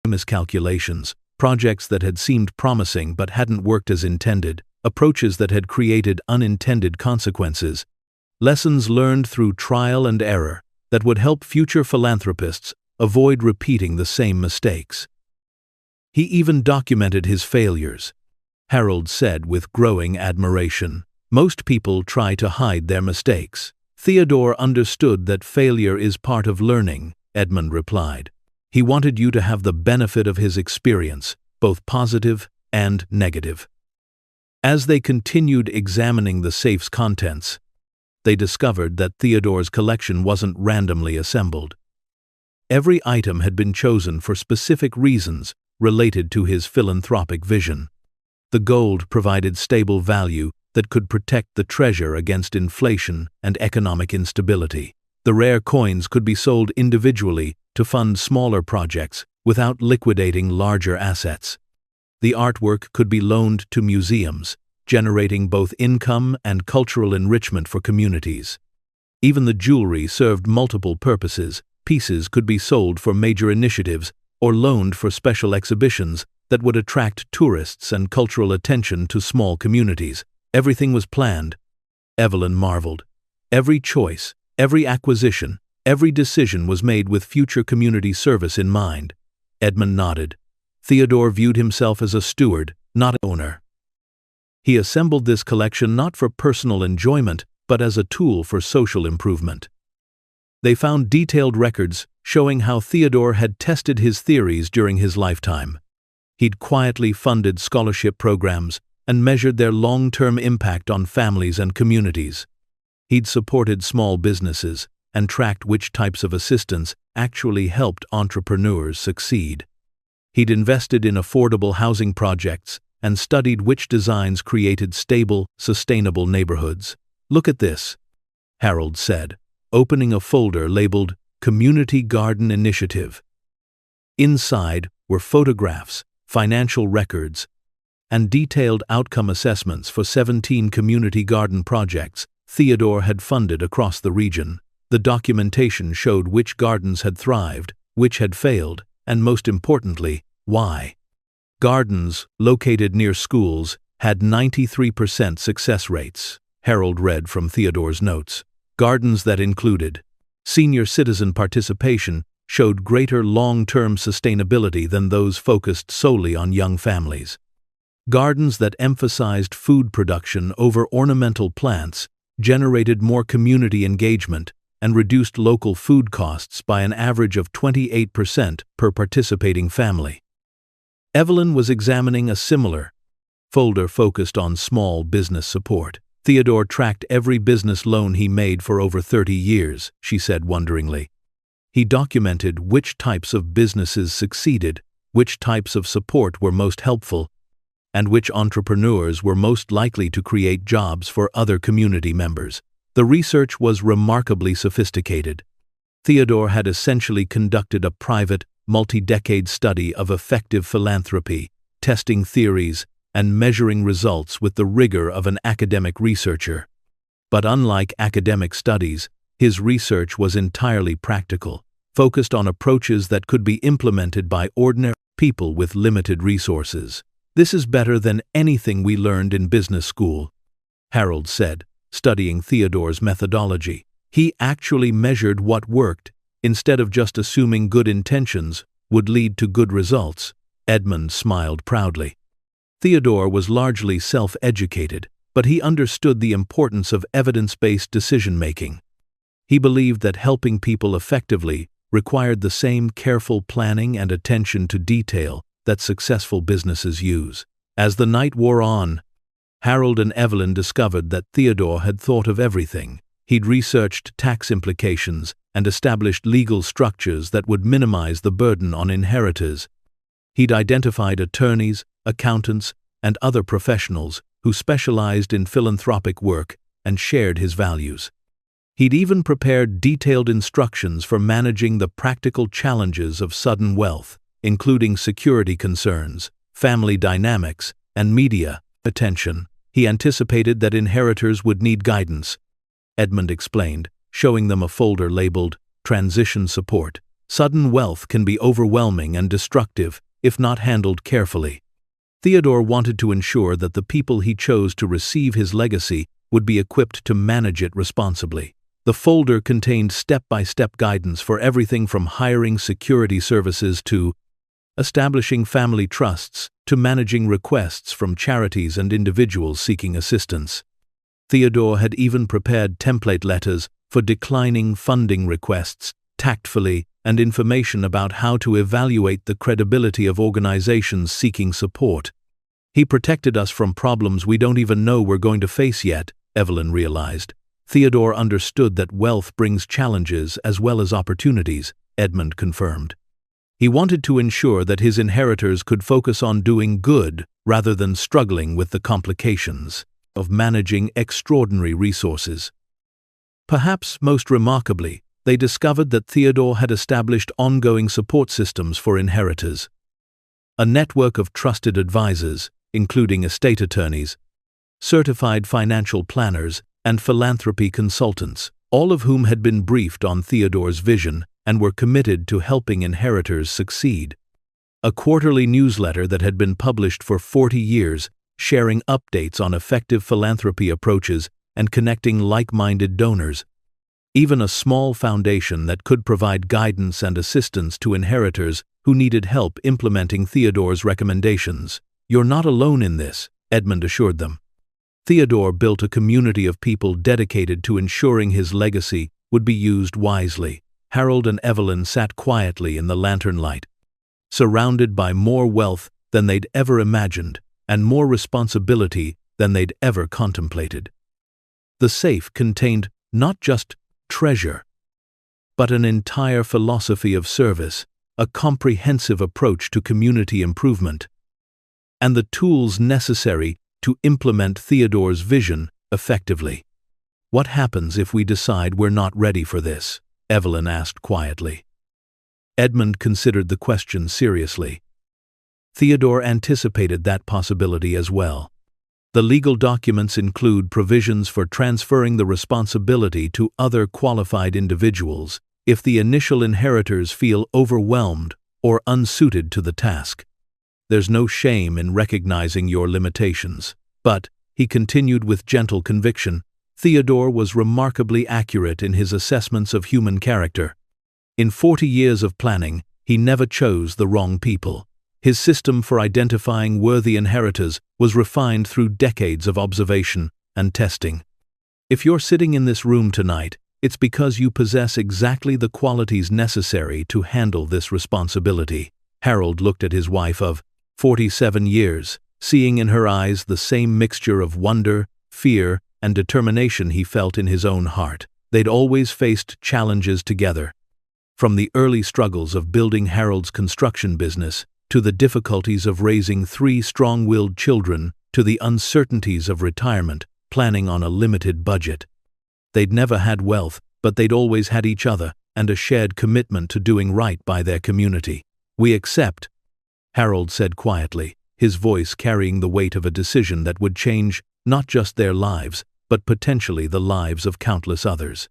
miscalculations, projects that had seemed promising but hadn't worked as intended, approaches that had created unintended consequences, lessons learned through trial and error that would help future philanthropists avoid repeating the same mistakes. He even documented his failures, Harold said with growing admiration. Most people try to hide their mistakes. Theodore understood that failure is part of learning, Edmund replied. He wanted you to have the benefit of his experience, both positive and negative. As they continued examining the safe's contents, they discovered that Theodore's collection wasn't randomly assembled. Every item had been chosen for specific reasons related to his philanthropic vision. The gold provided stable value that could protect the treasure against inflation and economic instability. The rare coins could be sold individually to fund smaller projects without liquidating larger assets. The artwork could be loaned to museums, generating both income and cultural enrichment for communities. Even the jewelry served multiple purposes. Pieces could be sold for major initiatives or loaned for special exhibitions that would attract tourists and cultural attention to small communities. Everything was planned, Evelyn marveled. Every choice, every acquisition, every decision was made with future community service in mind. Edmund nodded. Theodore viewed himself as a steward, not an owner. He assembled this collection not for personal enjoyment, but as a tool for social improvement. They found detailed records showing how Theodore had tested his theories during his lifetime. He'd quietly funded scholarship programs and measured their long-term impact on families and communities. He'd supported small businesses and tracked which types of assistance actually helped entrepreneurs succeed. He'd invested in affordable housing projects and studied which designs created stable, sustainable neighborhoods. Look at this, Harold said, opening a folder labeled Community Garden Initiative. Inside were photographs, financial records, and detailed outcome assessments for 17 community garden projects Theodore had funded across the region. The documentation showed which gardens had thrived, which had failed, and most importantly, why. Gardens located near schools had 93% success rates, Harold read from Theodore's notes. Gardens that included senior citizen participation showed greater long-term sustainability than those focused solely on young families. Gardens that emphasized food production over ornamental plants generated more community engagement and reduced local food costs by an average of 28% per participating family. Evelyn was examining a similar folder focused on small business support. Theodore tracked every business loan he made for over 30 years, she said wonderingly. He documented which types of businesses succeeded, which types of support were most helpful, and which entrepreneurs were most likely to create jobs for other community members. The research was remarkably sophisticated. Theodore had essentially conducted a private, multi-decade study of effective philanthropy, testing theories and measuring results with the rigor of an academic researcher. But unlike academic studies, his research was entirely practical, focused on approaches that could be implemented by ordinary people with limited resources. "This is better than anything we learned in business school," Harold said, studying Theodore's methodology. He actually measured what worked, instead of just assuming good intentions would lead to good results. Edmund smiled proudly. Theodore was largely self-educated, but he understood the importance of evidence-based decision-making. He believed that helping people effectively required the same careful planning and attention to detail that successful businesses use. As the night wore on, Harold and Evelyn discovered that Theodore had thought of everything. He'd researched tax implications and established legal structures that would minimize the burden on inheritors. He'd identified attorneys, accountants, and other professionals who specialized in philanthropic work and shared his values. He'd even prepared detailed instructions for managing the practical challenges of sudden wealth, including security concerns, family dynamics, and media attention. He anticipated that inheritors would need guidance, Edmund explained, showing them a folder labeled Transition Support. Sudden wealth can be overwhelming and destructive if not handled carefully. Theodore wanted to ensure that the people he chose to receive his legacy would be equipped to manage it responsibly. The folder contained step-by-step guidance for everything from hiring security services to establishing family trusts to managing requests from charities and individuals seeking assistance. Theodore had even prepared template letters for declining funding requests, tactfully, and information about how to evaluate the credibility of organizations seeking support. He protected us from problems we don't even know we're going to face yet, Evelyn realized. Theodore understood that wealth brings challenges as well as opportunities, Edmund confirmed. He wanted to ensure that his inheritors could focus on doing good rather than struggling with the complications of managing extraordinary resources. Perhaps most remarkably, they discovered that Theodore had established ongoing support systems for inheritors. A network of trusted advisors, including estate attorneys, certified financial planners, and philanthropy consultants, all of whom had been briefed on Theodore's vision and were committed to helping inheritors succeed. A quarterly newsletter that had been published for 40 years, sharing updates on effective philanthropy approaches and connecting like-minded donors. Even a small foundation that could provide guidance and assistance to inheritors who needed help implementing Theodore's recommendations. "You're not alone in this," Edmund assured them. Theodore built a community of people dedicated to ensuring his legacy would be used wisely. Harold and Evelyn sat quietly in the lantern light, surrounded by more wealth than they'd ever imagined and more responsibility than they'd ever contemplated. The safe contained not just treasure, but an entire philosophy of service, a comprehensive approach to community improvement, and the tools necessary to implement Theodore's vision effectively. "What happens if we decide we're not ready for this?" Evelyn asked quietly. Edmund considered the question seriously. Theodore anticipated that possibility as well. The legal documents include provisions for transferring the responsibility to other qualified individuals if the initial inheritors feel overwhelmed or unsuited to the task. "There's no shame in recognizing your limitations." But, he continued with gentle conviction, Theodore was remarkably accurate in his assessments of human character. In 40 years of planning, he never chose the wrong people. His system for identifying worthy inheritors was refined through decades of observation and testing. If you're sitting in this room tonight, It's because you possess exactly the qualities necessary to handle this responsibility." Harold looked at his wife of 47 years, seeing in her eyes the same mixture of wonder, fear, and determination he felt in his own heart. They'd always faced challenges together. From the early struggles of building Harold's construction business, to the difficulties of raising 3 strong-willed children, to the uncertainties of retirement, planning on a limited budget. They'd never had wealth, but they'd always had each other and a shared commitment to doing right by their community. "We accept," Harold said quietly, his voice carrying the weight of a decision that would change not just their lives, but potentially the lives of countless others.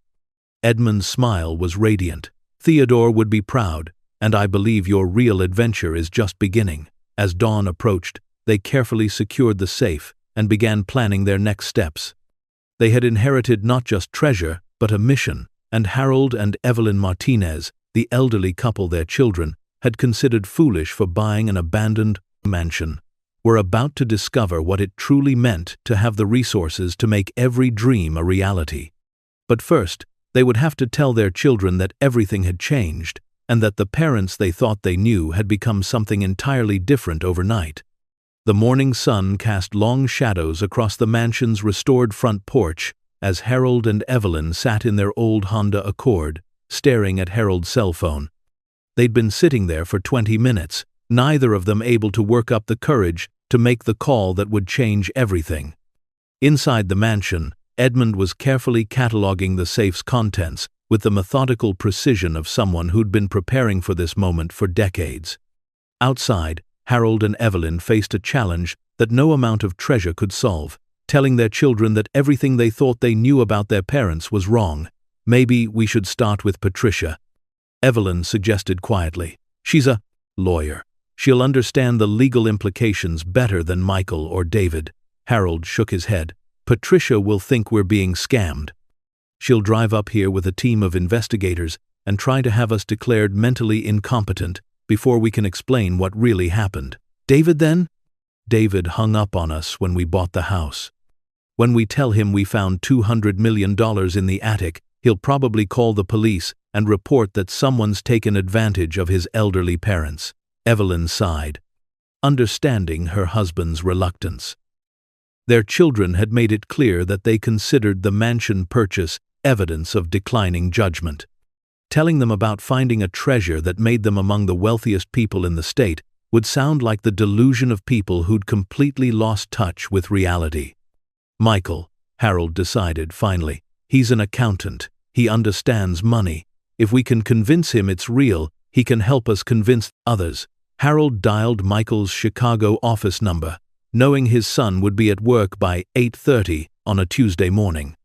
Edmund's smile was radiant. "Theodore would be proud, and I believe your real adventure is just beginning." As dawn approached, they carefully secured the safe and began planning their next steps. They had inherited not just treasure, but a mission, and Harold and Evelyn Martinez, the elderly couple their children, had considered foolish for buying an abandoned mansion, were about to discover what it truly meant to have the resources to make every dream a reality. But first, they would have to tell their children that everything had changed, and that the parents they thought they knew had become something entirely different overnight. The morning sun cast long shadows across the mansion's restored front porch as Harold and Evelyn sat in their old Honda Accord, staring at Harold's cell phone. They'd been sitting there for 20 minutes, neither of them able to work up the courage to make the call that would change everything. Inside the mansion, Edmund was carefully cataloging the safe's contents with the methodical precision of someone who'd been preparing for this moment for decades. Outside, Harold and Evelyn faced a challenge that no amount of treasure could solve, telling their children that everything they thought they knew about their parents was wrong. "Maybe we should start with Patricia," Evelyn suggested quietly. "She's a lawyer. She'll understand the legal implications better than Michael or David." Harold shook his head. "Patricia will think we're being scammed. She'll drive up here with a team of investigators and try to have us declared mentally incompetent before we can explain what really happened." "David then?" "David hung up on us when we bought the house. When we tell him we found $200 million in the attic, he'll probably call the police and report that someone's taken advantage of his elderly parents." Evelyn sighed, understanding her husband's reluctance. Their children had made it clear that they considered the mansion purchase evidence of declining judgment. Telling them about finding a treasure that made them among the wealthiest people in the state would sound like the delusion of people who'd completely lost touch with reality. "Michael," Harold decided finally. "He's an accountant. He understands money. If we can convince him it's real, he can help us convince others." Harold dialed Michael's Chicago office number, knowing his son would be at work by 8:30 on a Tuesday morning.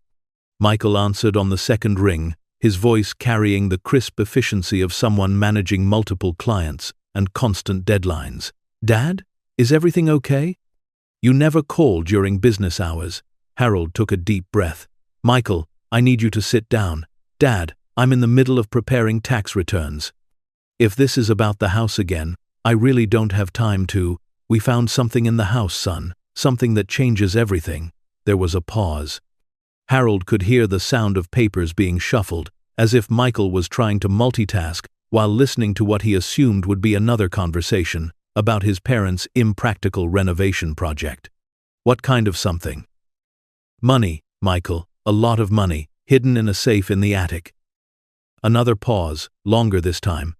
Michael answered on the second ring, his voice carrying the crisp efficiency of someone managing multiple clients and constant deadlines. "Dad, is everything okay? You never call during business hours." Harold took a deep breath. "Michael, I need you to sit down. Dad, I'm in the middle of preparing tax returns. If this is about the house again, I really don't have time to. We found something in the house, son, something that changes everything." There was a pause. Harold could hear the sound of papers being shuffled, as if Michael was trying to multitask while listening to what he assumed would be another conversation about his parents' impractical renovation project. "What kind of something?" "Money, Michael, a lot of money, hidden in a safe in the attic." Another pause, longer this time.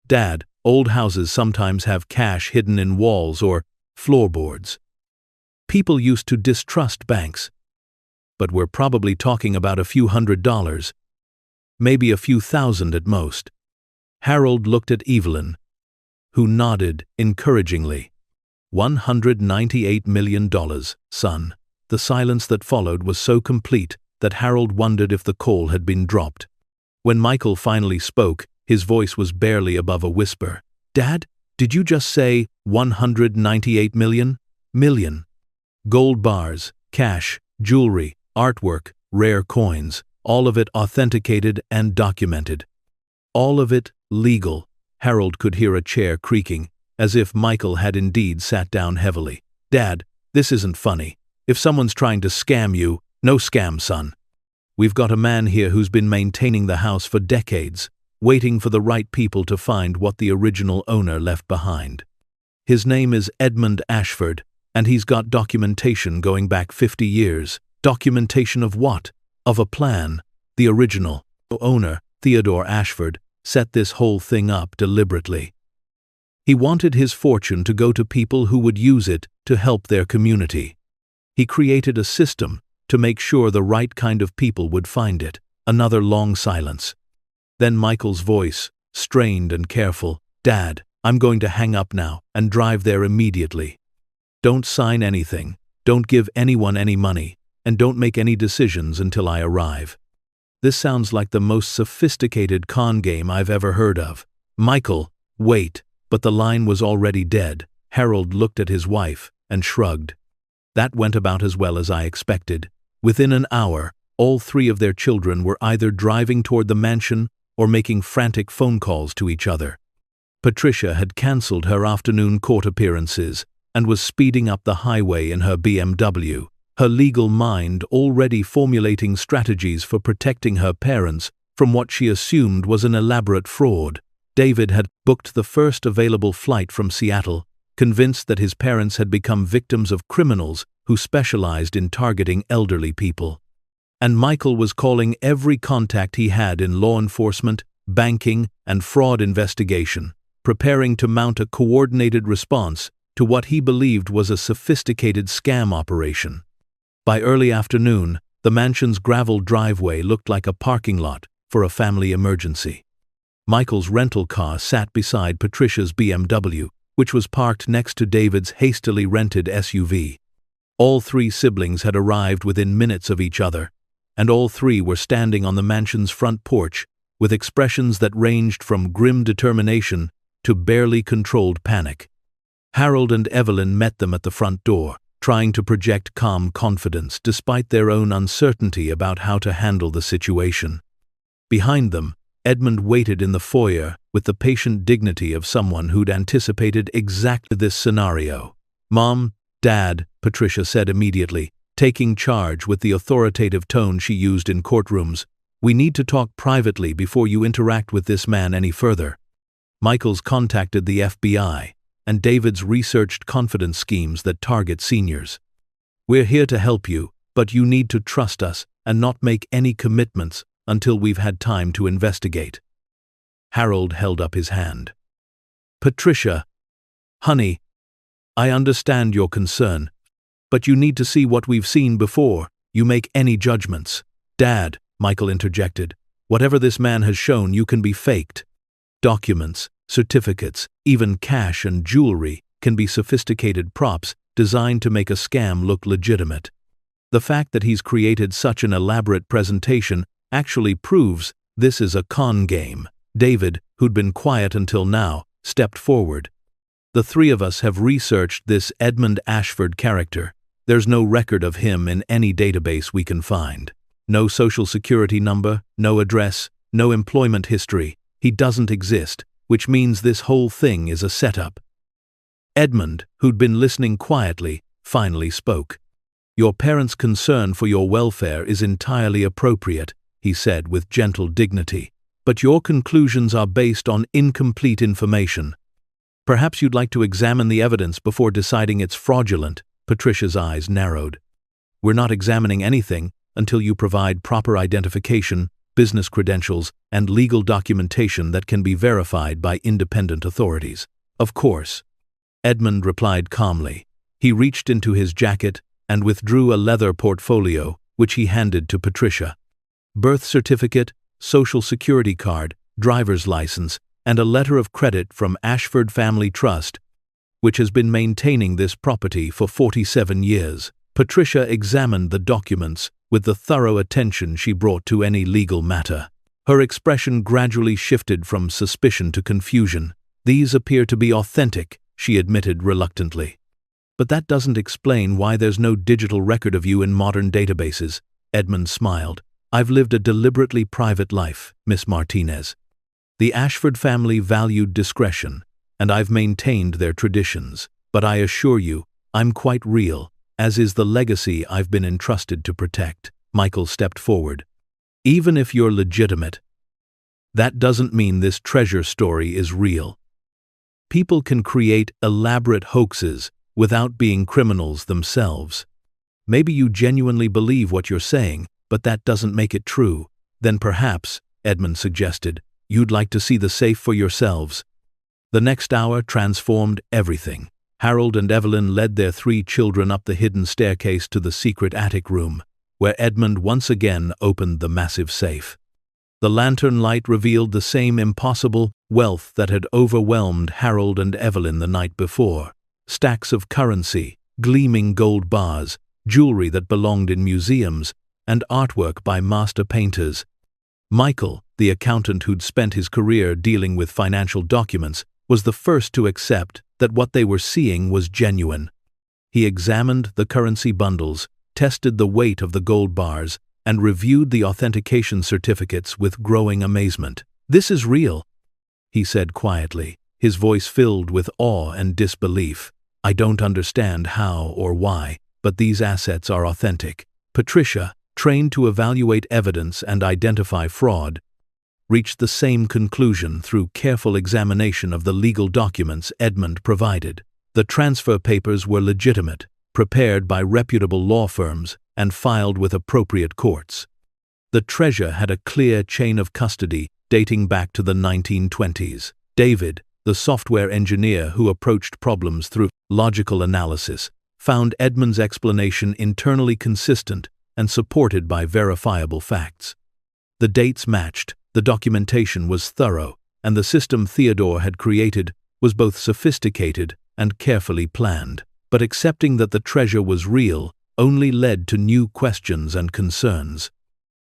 "Dad, old houses sometimes have cash hidden in walls or floorboards. People used to distrust banks. But we're probably talking about a few $100s. Maybe a few thousand at most." Harold looked at Evelyn, who nodded encouragingly. $198 million, son." The silence that followed was so complete that Harold wondered if the call had been dropped. When Michael finally spoke, his voice was barely above a whisper. "Dad, did you just say 198 million? Million. Gold bars, cash, jewelry, artwork, rare coins, all of it authenticated and documented. All of it legal." Harold could hear a chair creaking, as if Michael had indeed sat down heavily. "Dad, this isn't funny. If someone's trying to scam you, no scam, son. We've got a man here who's been maintaining the house for decades, waiting for the right people to find what the original owner left behind. His name is Edmund Ashford, and he's got documentation going back 50 years. Documentation of what? Of a plan. The original owner, Theodore Ashford, set this whole thing up deliberately. He wanted his fortune to go to people who would use it to help their community. He created a system to make sure the right kind of people would find it. Another long silence. Then Michael's voice, strained and careful. Dad, I'm going to hang up now and drive there immediately. Don't sign anything, don't give anyone any money, and don't make any decisions until I arrive. This sounds like the most sophisticated con game I've ever heard of. Michael, wait, but the line was already dead. Harold looked at his wife and shrugged. That went about as well as I expected. Within an hour, all three of their children were either driving toward the mansion or making frantic phone calls to each other. Patricia had cancelled her afternoon court appearances and was speeding up the highway in her BMW, her legal mind already formulating strategies for protecting her parents from what she assumed was an elaborate fraud. David had booked the first available flight from Seattle, convinced that his parents had become victims of criminals who specialized in targeting elderly people. And Michael was calling every contact he had in law enforcement, banking, and fraud investigation, preparing to mount a coordinated response to what he believed was a sophisticated scam operation. By early afternoon, the mansion's gravel driveway looked like a parking lot for a family emergency. Michael's rental car sat beside Patricia's BMW, which was parked next to David's hastily rented SUV. All three siblings had arrived within minutes of each other, and all three were standing on the mansion's front porch with expressions that ranged from grim determination to barely controlled panic. Harold and Evelyn met them at the front door, trying to project calm confidence despite their own uncertainty about how to handle the situation. Behind them, Edmund waited in the foyer with the patient dignity of someone who'd anticipated exactly this scenario. "Mom, Dad," Patricia said immediately, taking charge with the authoritative tone she used in courtrooms, "we need to talk privately before you interact with this man any further." Michael's contacted the FBI, and David's researched confidence schemes that target seniors. "We're here to help you, but you need to trust us and not make any commitments until we've had time to investigate." Harold held up his hand. "Patricia, honey, I understand your concern, but you need to see what we've seen before you make any judgments." "Dad," Michael interjected, "whatever this man has shown you can be faked. Documents, certificates, even cash and jewelry can be sophisticated props designed to make a scam look legitimate. The fact that he's created such an elaborate presentation actually proves this is a con game." David, who'd been quiet until now, stepped forward. "The three of us have researched this Edmund Ashford character. There's no record of him in any database we can find. No social security number, no address, no employment history. He doesn't exist, which means this whole thing is a setup." Edmund, who'd been listening quietly, finally spoke. "Your parents' concern for your welfare is entirely appropriate," he said with gentle dignity, "but your conclusions are based on incomplete information. Perhaps you'd like to examine the evidence before deciding it's fraudulent." Patricia's eyes narrowed. "We're not examining anything until you provide proper identification, business credentials, and legal documentation that can be verified by independent authorities." "Of course," Edmund replied calmly. He reached into his jacket and withdrew a leather portfolio, which he handed to Patricia. "Birth certificate, social security card, driver's license, and a letter of credit from Ashford Family Trust, which has been maintaining this property for 47 years. Patricia examined the documents with the thorough attention she brought to any legal matter. Her expression gradually shifted from suspicion to confusion. "These appear to be authentic," she admitted reluctantly. "But that doesn't explain why there's no digital record of you in modern databases." Edmund smiled. "I've lived a deliberately private life, Miss Martinez. The Ashford family valued discretion, and I've maintained their traditions. But I assure you, I'm quite real, as is the legacy I've been entrusted to protect." Michael stepped forward. Even if you're legitimate, that doesn't mean this treasure story is real. People can create elaborate hoaxes without being criminals themselves. Maybe you genuinely believe what you're saying, but that doesn't make it true. Then perhaps, Edmund suggested, you'd like to see the safe for yourselves. The next hour transformed everything. Harold and Evelyn led their 3 children up the hidden staircase to the secret attic room, where Edmund once again opened the massive safe. The lantern light revealed the same impossible wealth that had overwhelmed Harold and Evelyn the night before. Stacks of currency, gleaming gold bars, jewelry that belonged in museums, and artwork by master painters. Michael, the accountant who'd spent his career dealing with financial documents, was the first to accept that what they were seeing was genuine. He examined the currency bundles, tested the weight of the gold bars, and reviewed the authentication certificates with growing amazement. "This is real," he said quietly, his voice filled with awe and disbelief. "I don't understand how or why, but these assets are authentic." Patricia, trained to evaluate evidence and identify fraud, reached the same conclusion through careful examination of the legal documents Edmund provided. The transfer papers were legitimate, prepared by reputable law firms, and filed with appropriate courts. The treasure had a clear chain of custody dating back to the 1920s. David, the software engineer who approached problems through logical analysis, found Edmund's explanation internally consistent and supported by verifiable facts. The dates matched, the documentation was thorough, and the system Theodore had created was both sophisticated and carefully planned. But accepting that the treasure was real only led to new questions and concerns.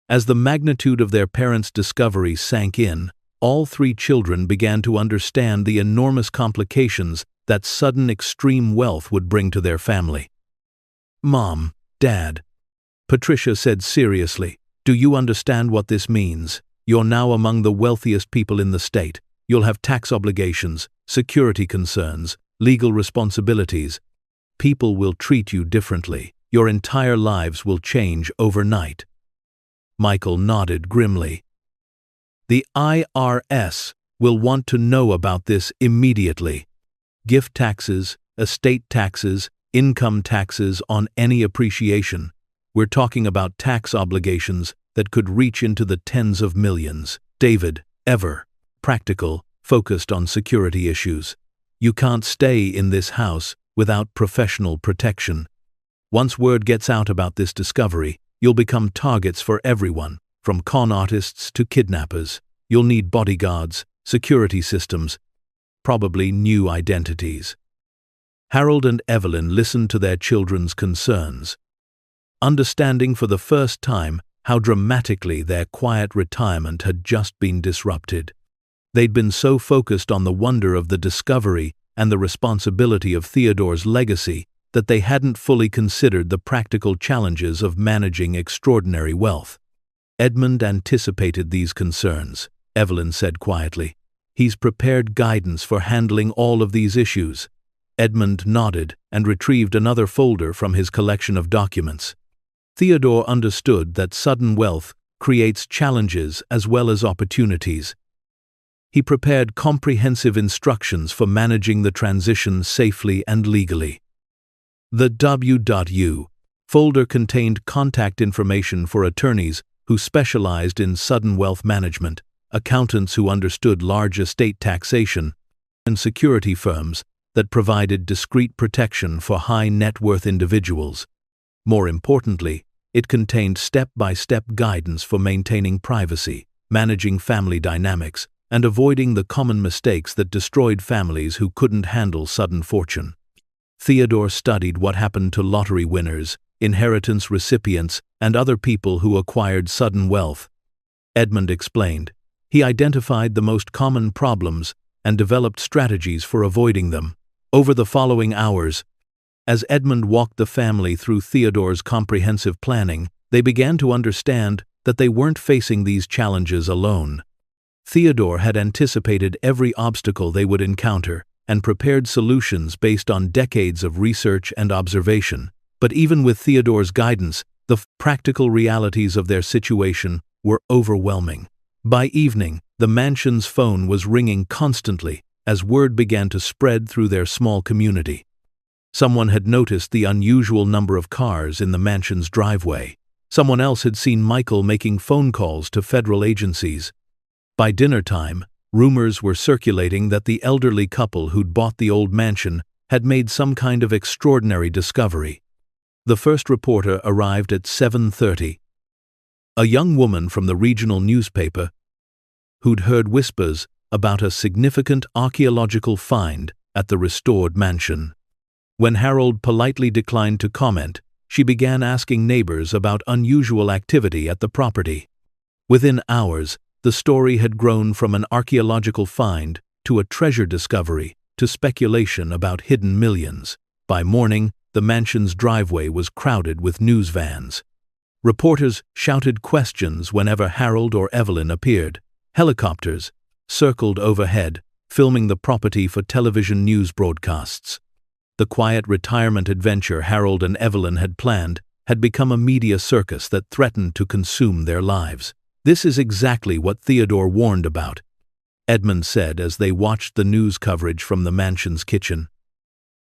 As the magnitude of their parents' discovery sank in, all 3 children began to understand the enormous complications that sudden extreme wealth would bring to their family. "Mom, Dad," Patricia said seriously, "do you understand what this means? You're now among the wealthiest people in the state. You'll have tax obligations, security concerns, legal responsibilities. People will treat you differently. Your entire lives will change overnight." Michael nodded grimly. "The IRS will want to know about this immediately. Gift taxes, estate taxes, income taxes on any appreciation. We're talking about tax obligations that could reach into the tens of millions." David, ever practical, focused on security issues. "You can't stay in this house without professional protection. Once word gets out about this discovery, you'll become targets for everyone, from con artists to kidnappers. You'll need bodyguards, security systems, probably new identities." Harold and Evelyn listened to their children's concerns, understanding for the first time how dramatically their quiet retirement had just been disrupted. They'd been so focused on the wonder of the discovery and the responsibility of Theodore's legacy that they hadn't fully considered the practical challenges of managing extraordinary wealth. Edmund anticipated these concerns, Evelyn said quietly. "He's prepared guidance for handling all of these issues." Edmund nodded and retrieved another folder from his collection of documents. Theodore understood that sudden wealth creates challenges as well as opportunities. He prepared comprehensive instructions for managing the transition safely and legally. The W.U. folder contained contact information for attorneys who specialized in sudden wealth management, accountants who understood large estate taxation, and security firms that provided discreet protection for high net worth individuals. More importantly, it contained step-by-step guidance for maintaining privacy, managing family dynamics, and avoiding the common mistakes that destroyed families who couldn't handle sudden fortune. Theodore studied what happened to lottery winners, inheritance recipients, and other people who acquired sudden wealth. Edmund explained. He identified the most common problems and developed strategies for avoiding them. Over the following hours, as Edmund walked the family through Theodore's comprehensive planning, they began to understand that they weren't facing these challenges alone. Theodore had anticipated every obstacle they would encounter and prepared solutions based on decades of research and observation. But even with Theodore's guidance, the practical realities of their situation were overwhelming. By evening, the mansion's phone was ringing constantly as word began to spread through their small community. Someone had noticed the unusual number of cars in the mansion's driveway. Someone else had seen Michael making phone calls to federal agencies. By dinner time, rumors were circulating that the elderly couple who'd bought the old mansion had made some kind of extraordinary discovery. The first reporter arrived at 7:30. A young woman from the regional newspaper who'd heard whispers about a significant archaeological find at the restored mansion. When Harold politely declined to comment, she began asking neighbors about unusual activity at the property. Within hours, the story had grown from an archaeological find to a treasure discovery to speculation about hidden millions. By morning, the mansion's driveway was crowded with news vans. Reporters shouted questions whenever Harold or Evelyn appeared. Helicopters circled overhead, filming the property for television news broadcasts. The quiet retirement adventure Harold and Evelyn had planned had become a media circus that threatened to consume their lives. "This is exactly what Theodore warned about," Edmund said as they watched the news coverage from the mansion's kitchen.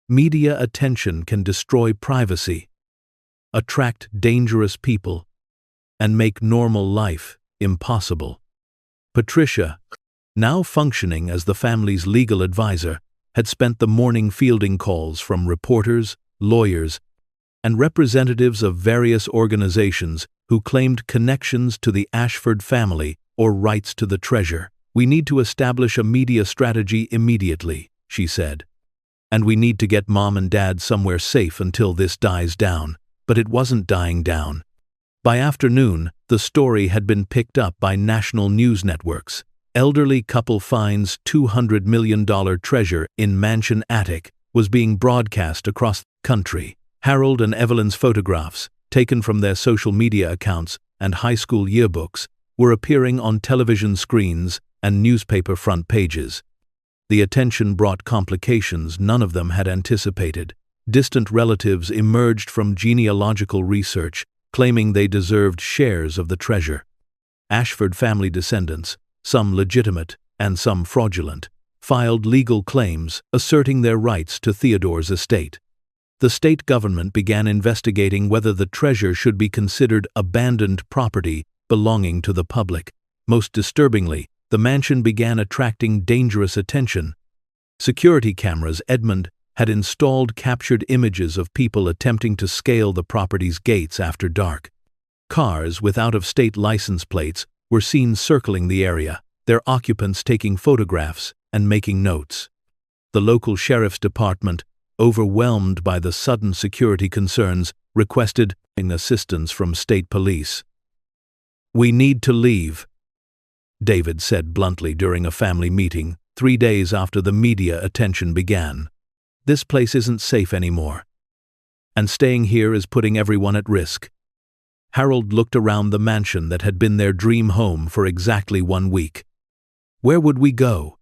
"Media attention can destroy privacy, attract dangerous people, and make normal life impossible." Patricia, now functioning as the family's legal advisor, had spent the morning fielding calls from reporters, lawyers, and representatives of various organizations who claimed connections to the Ashford family or rights to the treasure. "We need to establish a media strategy immediately," she said. "And we need to get Mom and Dad somewhere safe until this dies down." But it wasn't dying down. By afternoon, the story had been picked up by national news networks. Elderly couple finds $200 million treasure in mansion attic was being broadcast across the country. Harold and Evelyn's photographs, taken from their social media accounts and high school yearbooks, were appearing on television screens and newspaper front pages. The attention brought complications none of them had anticipated. Distant relatives emerged from genealogical research, claiming they deserved shares of the treasure. Ashford family descendants, some legitimate and some fraudulent, filed legal claims asserting their rights to Theodore's estate. The state government began investigating whether the treasure should be considered abandoned property belonging to the public. Most disturbingly, the mansion began attracting dangerous attention. Security cameras Edmund had installed captured images of people attempting to scale the property's gates after dark. Cars with out-of-state license plates were seen circling the area, their occupants taking photographs and making notes. The local sheriff's department, overwhelmed by the sudden security concerns, requested assistance from state police. "We need to leave," David said bluntly during a family meeting 3 days after the media attention began. "This place isn't safe anymore. And staying here is putting everyone at risk." Harold looked around the mansion that had been their dream home for exactly 1 week. "Where would we go?"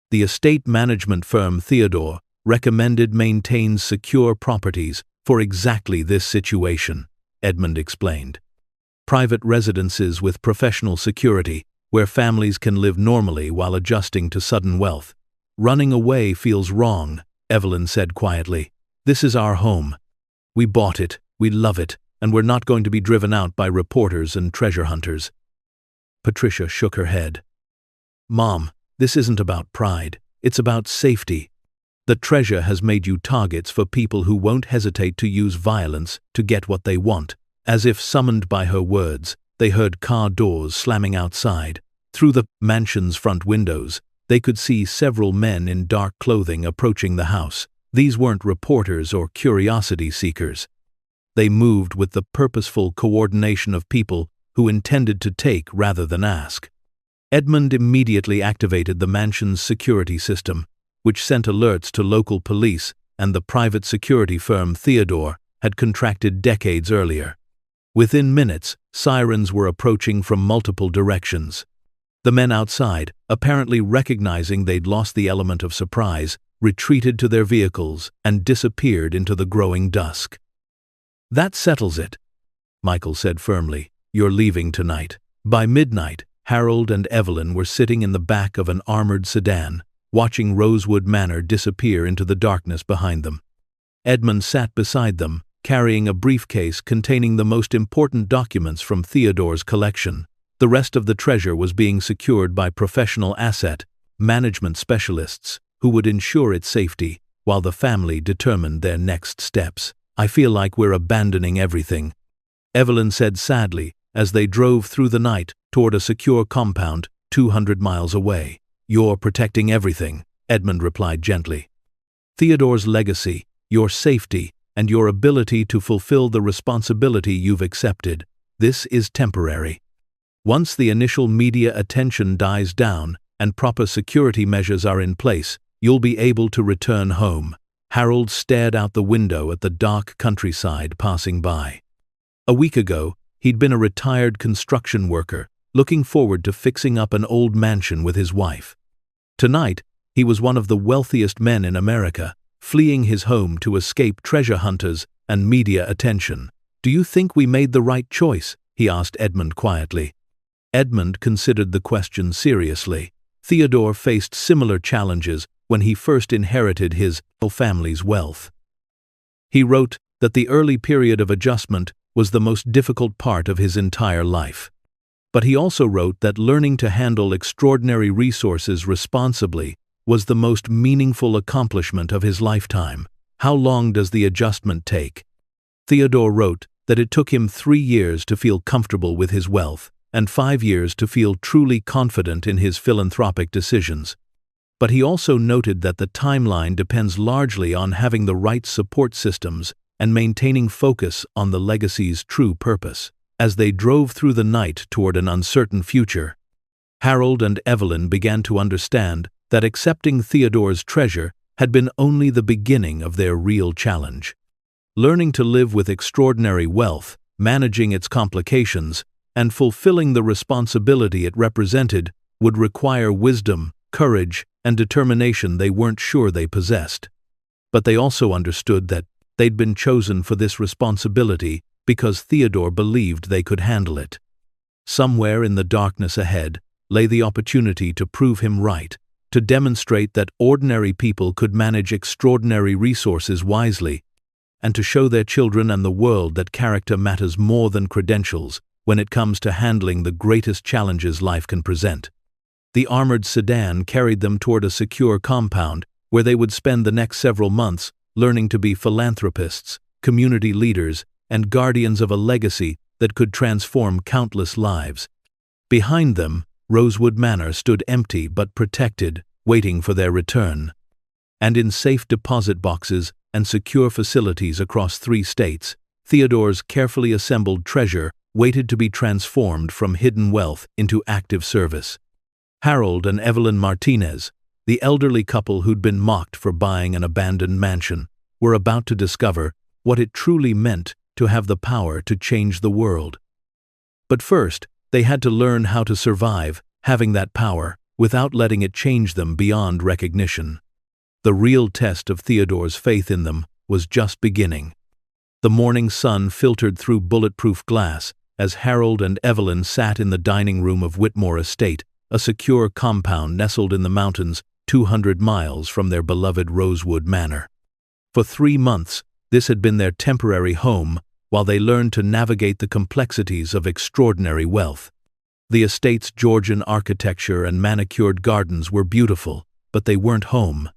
The estate management firm Theodore recommended maintains secure properties for exactly this situation, Edmund explained. "Private residences with professional security, where families can live normally while adjusting to sudden wealth. Running away feels wrong," Evelyn said quietly. "This is our home. We bought it, we love it, and we're not going to be driven out by reporters and treasure hunters." Patricia shook her head. "Mom, this isn't about pride, it's about safety. The treasure has made you targets for people who won't hesitate to use violence to get what they want." As if summoned by her words, they heard car doors slamming outside. Through the mansion's front windows, they could see several men in dark clothing approaching the house. These weren't reporters or curiosity seekers. They moved with the purposeful coordination of people who intended to take rather than ask. Edmund immediately activated the mansion's security system, which sent alerts to local police and the private security firm Theodore had contracted decades earlier. Within minutes, sirens were approaching from multiple directions. The men outside, apparently recognizing they'd lost the element of surprise, retreated to their vehicles and disappeared into the growing dusk. "That settles it," Michael said firmly. "You're leaving tonight." By midnight, Harold and Evelyn were sitting in the back of an armored sedan, watching Rosewood Manor disappear into the darkness behind them. Edmund sat beside them, carrying a briefcase containing the most important documents from Theodore's collection. The rest of the treasure was being secured by professional asset management specialists who would ensure its safety, while the family determined their next steps. "I feel like we're abandoning everything," Evelyn said sadly as they drove through the night toward a secure compound 200 miles away. "You're protecting everything," Edmund replied gently. "Theodore's legacy, your safety, and your ability to fulfill the responsibility you've accepted. This is temporary. Once the initial media attention dies down and proper security measures are in place, you'll be able to return home." Harold stared out the window at the dark countryside passing by. A week ago, he'd been a retired construction worker, looking forward to fixing up an old mansion with his wife. Tonight, he was one of the wealthiest men in America, fleeing his home to escape treasure hunters and media attention. "Do you think we made the right choice?" he asked Edmund quietly. Edmund considered the question seriously. Theodore faced similar challenges when he first inherited his family's wealth. He wrote that the early period of adjustment was the most difficult part of his entire life. But he also wrote that learning to handle extraordinary resources responsibly was the most meaningful accomplishment of his lifetime. "How long does the adjustment take?" Theodore wrote that it took him 3 years to feel comfortable with his wealth, and 5 years to feel truly confident in his philanthropic decisions. But he also noted that the timeline depends largely on having the right support systems and maintaining focus on the legacy's true purpose. As they drove through the night toward an uncertain future, Harold and Evelyn began to understand that accepting Theodore's treasure had been only the beginning of their real challenge. Learning to live with extraordinary wealth, managing its complications, and fulfilling the responsibility it represented would require wisdom, courage, and determination they weren't sure they possessed. But they also understood that they'd been chosen for this responsibility because Theodore believed they could handle it. Somewhere in the darkness ahead lay the opportunity to prove him right, to demonstrate that ordinary people could manage extraordinary resources wisely, and to show their children and the world that character matters more than credentials when it comes to handling the greatest challenges life can present. The armored sedan carried them toward a secure compound where they would spend the next several months learning to be philanthropists, community leaders, and guardians of a legacy that could transform countless lives. Behind them, Rosewood Manor stood empty but protected, waiting for their return. And in safe deposit boxes and secure facilities across 3 states, Theodore's carefully assembled treasure waited to be transformed from hidden wealth into active service. Harold and Evelyn Martinez, the elderly couple who'd been mocked for buying an abandoned mansion, were about to discover what it truly meant to have the power to change the world. But first, they had to learn how to survive having that power without letting it change them beyond recognition. The real test of Theodore's faith in them was just beginning. The morning sun filtered through bulletproof glass as Harold and Evelyn sat in the dining room of Whitmore Estate, a secure compound nestled in the mountains 200 miles from their beloved Rosewood Manor. For 3 months, this had been their temporary home while they learned to navigate the complexities of extraordinary wealth. The estate's Georgian architecture and manicured gardens were beautiful, but they weren't home.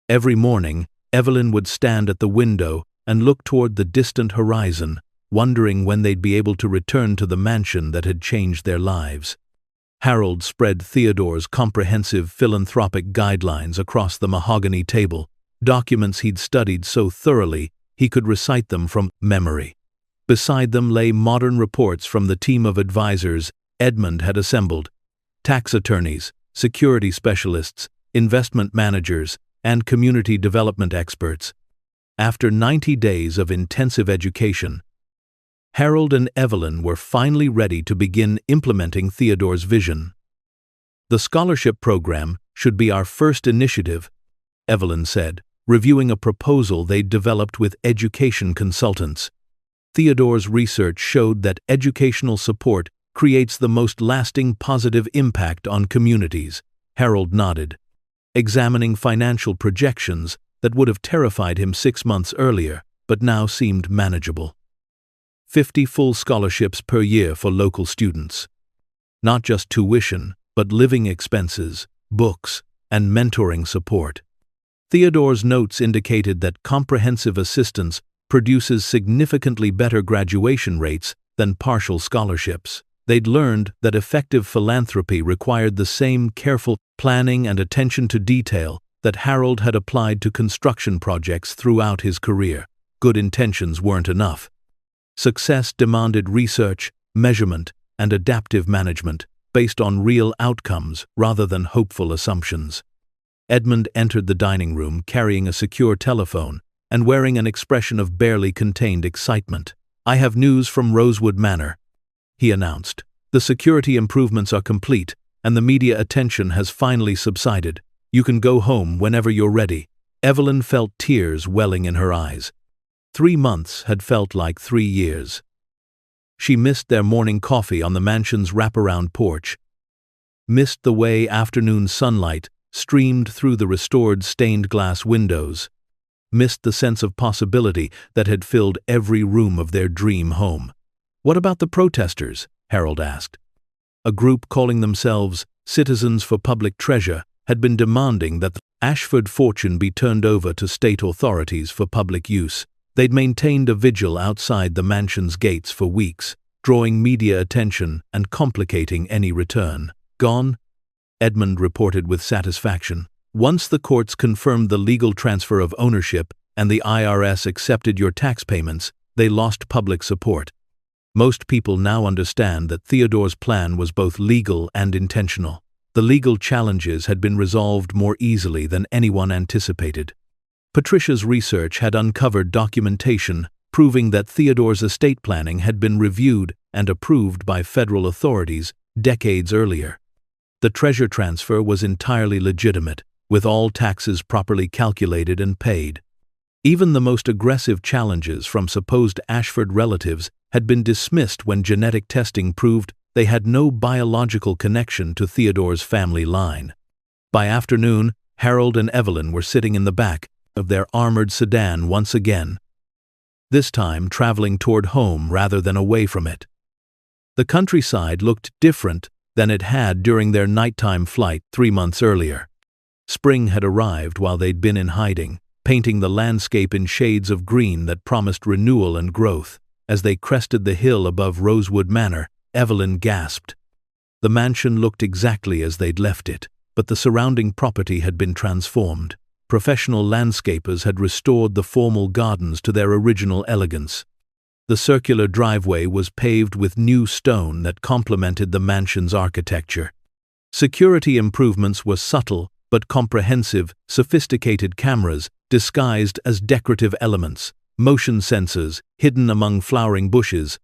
Every morning, Evelyn would stand at the window and look toward the distant horizon, wondering when they'd be able to return to the mansion that had changed their lives. Harold spread Theodore's comprehensive philanthropic guidelines across the mahogany table, documents he'd studied so thoroughly he could recite them from memory. Beside them lay modern reports from the team of advisors Edmund had assembled: tax attorneys, security specialists, investment managers, and community development experts. After 90 days of intensive education, Harold and Evelyn were finally ready to begin implementing Theodore's vision. "The scholarship program should be our first initiative," Evelyn said, reviewing a proposal they'd developed with education consultants. Theodore's research showed that educational support creates the most lasting positive impact on communities. Harold nodded, examining financial projections that would have terrified him 6 months earlier, but now seemed manageable. 50 full scholarships per year for local students. Not just tuition, but living expenses, books, and mentoring support. Theodore's notes indicated that comprehensive assistance produces significantly better graduation rates than partial scholarships. They'd learned that effective philanthropy required the same careful planning and attention to detail that Harold had applied to construction projects throughout his career. Good intentions weren't enough. Success demanded research, measurement, and adaptive management based on real outcomes rather than hopeful assumptions. Edmund entered the dining room carrying a secure telephone and wearing an expression of barely contained excitement. "I have news from Rosewood Manor," he announced. "The security improvements are complete, and the media attention has finally subsided. You can go home whenever you're ready." Evelyn felt tears welling in her eyes. 3 months had felt like 3 years. She missed their morning coffee on the mansion's wraparound porch, missed the way afternoon sunlight streamed through the restored stained glass windows, missed the sense of possibility that had filled every room of their dream home. "What about the protesters?" Harold asked. A group calling themselves Citizens for Public Treasure had been demanding that the Ashford fortune be turned over to state authorities for public use. They'd maintained a vigil outside the mansion's gates for weeks, drawing media attention and complicating any return. "Gone?" Edmund reported with satisfaction. "Once the courts confirmed the legal transfer of ownership and the IRS accepted your tax payments, they lost public support. Most people now understand that Theodore's plan was both legal and intentional. The legal challenges had been resolved more easily than anyone anticipated. Patricia's research had uncovered documentation proving that Theodore's estate planning had been reviewed and approved by federal authorities decades earlier. The treasure transfer was entirely legitimate, with all taxes properly calculated and paid. Even the most aggressive challenges from supposed Ashford relatives had been dismissed when genetic testing proved they had no biological connection to Theodore's family line. By afternoon, Harold and Evelyn were sitting in the back of their armored sedan once again, this time traveling toward home rather than away from it. The countryside looked different than it had during their nighttime flight 3 months earlier. Spring had arrived while they'd been in hiding, painting the landscape in shades of green that promised renewal and growth. As they crested the hill above Rosewood Manor, Evelyn gasped. The mansion looked exactly as they'd left it, but the surrounding property had been transformed. Professional landscapers had restored the formal gardens to their original elegance. The circular driveway was paved with new stone that complemented the mansion's architecture. Security improvements were subtle but comprehensive, sophisticated cameras disguised as decorative elements, motion sensors hidden among flowering bushes,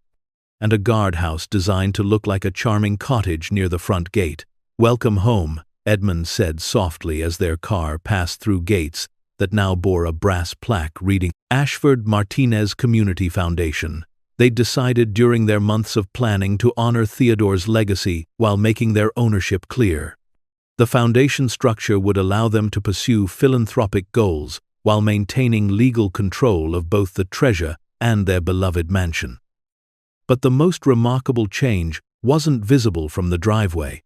and a guardhouse designed to look like a charming cottage near the front gate. "Welcome home," Edmund said softly as their car passed through gates that now bore a brass plaque reading Ashford Martinez Community Foundation. They'd decided during their months of planning to honor Theodore's legacy while making their ownership clear. The foundation structure would allow them to pursue philanthropic goals while maintaining legal control of both the treasure and their beloved mansion. But the most remarkable change wasn't visible from the driveway.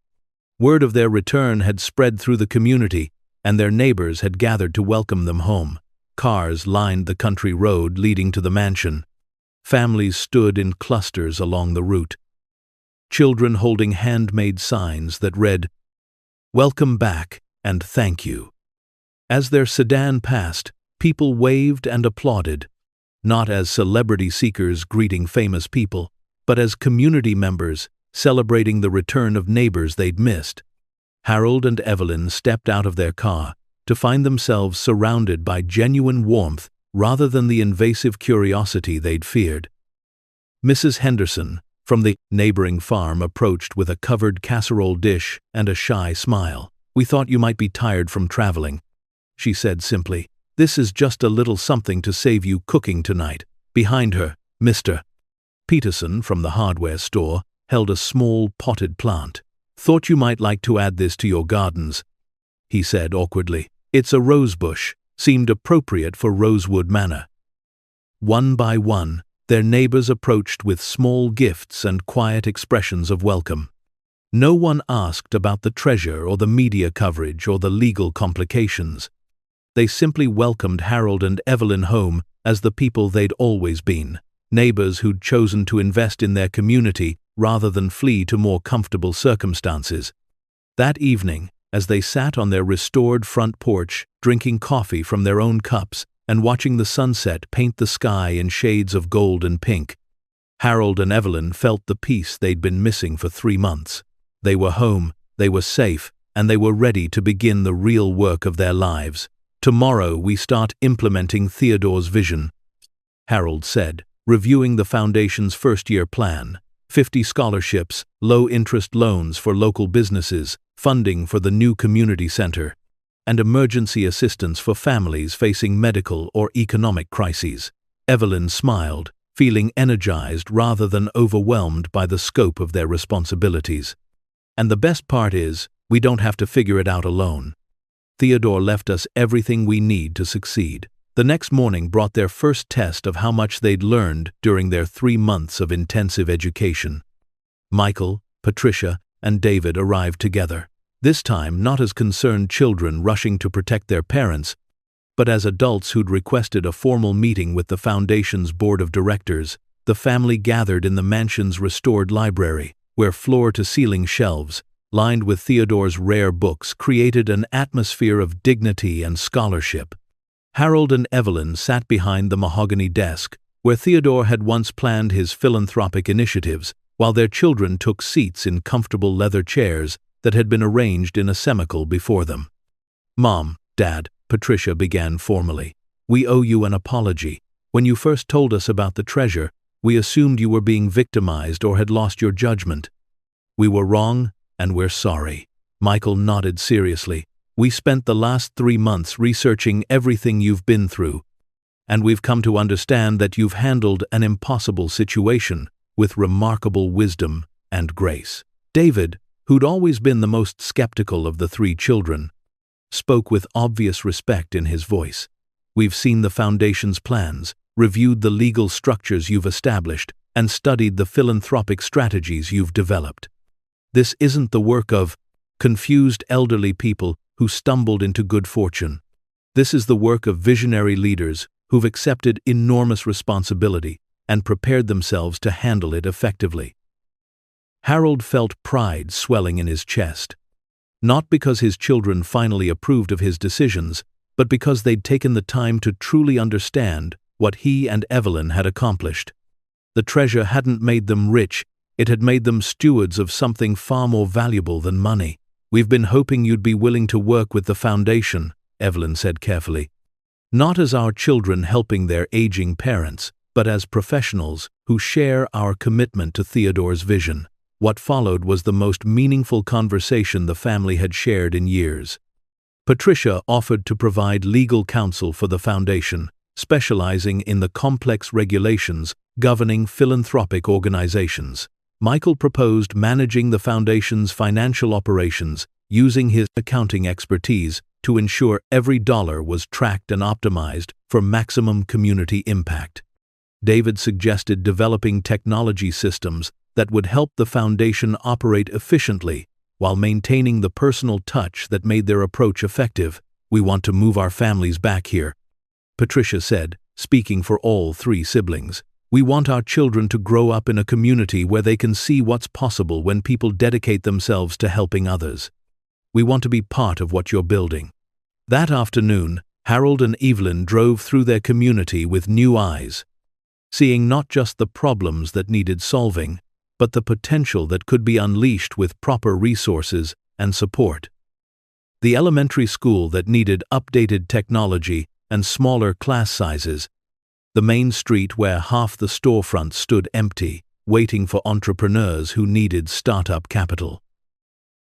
Word of their return had spread through the community, and their neighbors had gathered to welcome them home. Cars lined the country road leading to the mansion. Families stood in clusters along the route, children holding handmade signs that read, "Welcome back and thank you." As their sedan passed, people waved and applauded, not as celebrity seekers greeting famous people, but as community members celebrating the return of neighbors they'd missed. Harold and Evelyn stepped out of their car to find themselves surrounded by genuine warmth rather than the invasive curiosity they'd feared. Mrs. Henderson, from the neighboring farm, approached with a covered casserole dish and a shy smile. "We thought you might be tired from traveling," she said simply. "This is just a little something to save you cooking tonight." Behind her, Mr. Peterson from the hardware store held a small potted plant. "Thought you might like to add this to your gardens," he said awkwardly. "It's a rose bush, seemed appropriate for Rosewood Manor." One by one, their neighbors approached with small gifts and quiet expressions of welcome. No one asked about the treasure or the media coverage or the legal complications. They simply welcomed Harold and Evelyn home as the people they'd always been, neighbors who'd chosen to invest in their community rather than flee to more comfortable circumstances. That evening, as they sat on their restored front porch, drinking coffee from their own cups and watching the sunset paint the sky in shades of gold and pink, Harold and Evelyn felt the peace they'd been missing for 3 months. They were home, they were safe, and they were ready to begin the real work of their lives. "Tomorrow we start implementing Theodore's vision," Harold said, reviewing the foundation's first-year plan. 50 scholarships, low-interest loans for local businesses, funding for the new community center, and emergency assistance for families facing medical or economic crises. Evelyn smiled, feeling energized rather than overwhelmed by the scope of their responsibilities. "And the best part is, we don't have to figure it out alone. Theodore left us everything we need to succeed." The next morning brought their first test of how much they'd learned during their 3 months of intensive education. Michael, Patricia, and David arrived together, this time not as concerned children rushing to protect their parents, but as adults who'd requested a formal meeting with the Foundation's board of directors. The family gathered in the mansion's restored library, where floor-to-ceiling shelves, lined with Theodore's rare books, created an atmosphere of dignity and scholarship. Harold and Evelyn sat behind the mahogany desk, where Theodore had once planned his philanthropic initiatives, while their children took seats in comfortable leather chairs that had been arranged in a semicircle before them. "Mom, Dad," Patricia began formally, "we owe you an apology. When you first told us about the treasure, we assumed you were being victimized or had lost your judgment. We were wrong, and we're sorry." Michael nodded seriously. "We spent the last 3 months researching everything you've been through, and we've come to understand that you've handled an impossible situation with remarkable wisdom and grace." David, who'd always been the most skeptical of the 3 children, spoke with obvious respect in his voice. "We've seen the Foundation's plans, reviewed the legal structures you've established, and studied the philanthropic strategies you've developed. This isn't the work of confused elderly people who stumbled into good fortune. This is the work of visionary leaders who've accepted enormous responsibility and prepared themselves to handle it effectively." Harold felt pride swelling in his chest, not because his children finally approved of his decisions, but because they'd taken the time to truly understand what he and Evelyn had accomplished. The treasure hadn't made them rich, it had made them stewards of something far more valuable than money. "We've been hoping you'd be willing to work with the Foundation," Evelyn said carefully. "Not as our children helping their aging parents, but as professionals who share our commitment to Theodore's vision." What followed was the most meaningful conversation the family had shared in years. Patricia offered to provide legal counsel for the Foundation, specializing in the complex regulations governing philanthropic organizations. Michael proposed managing the Foundation's financial operations using his accounting expertise to ensure every dollar was tracked and optimized for maximum community impact. David suggested developing technology systems that would help the Foundation operate efficiently while maintaining the personal touch that made their approach effective. "We want to move our families back here," Patricia said, speaking for all 3 siblings. "We want our children to grow up in a community where they can see what's possible when people dedicate themselves to helping others. We want to be part of what you're building." That afternoon, Harold and Evelyn drove through their community with new eyes, seeing not just the problems that needed solving, but the potential that could be unleashed with proper resources and support. The elementary school that needed updated technology and smaller class sizes, the main street where half the storefronts stood empty, waiting for entrepreneurs who needed startup capital.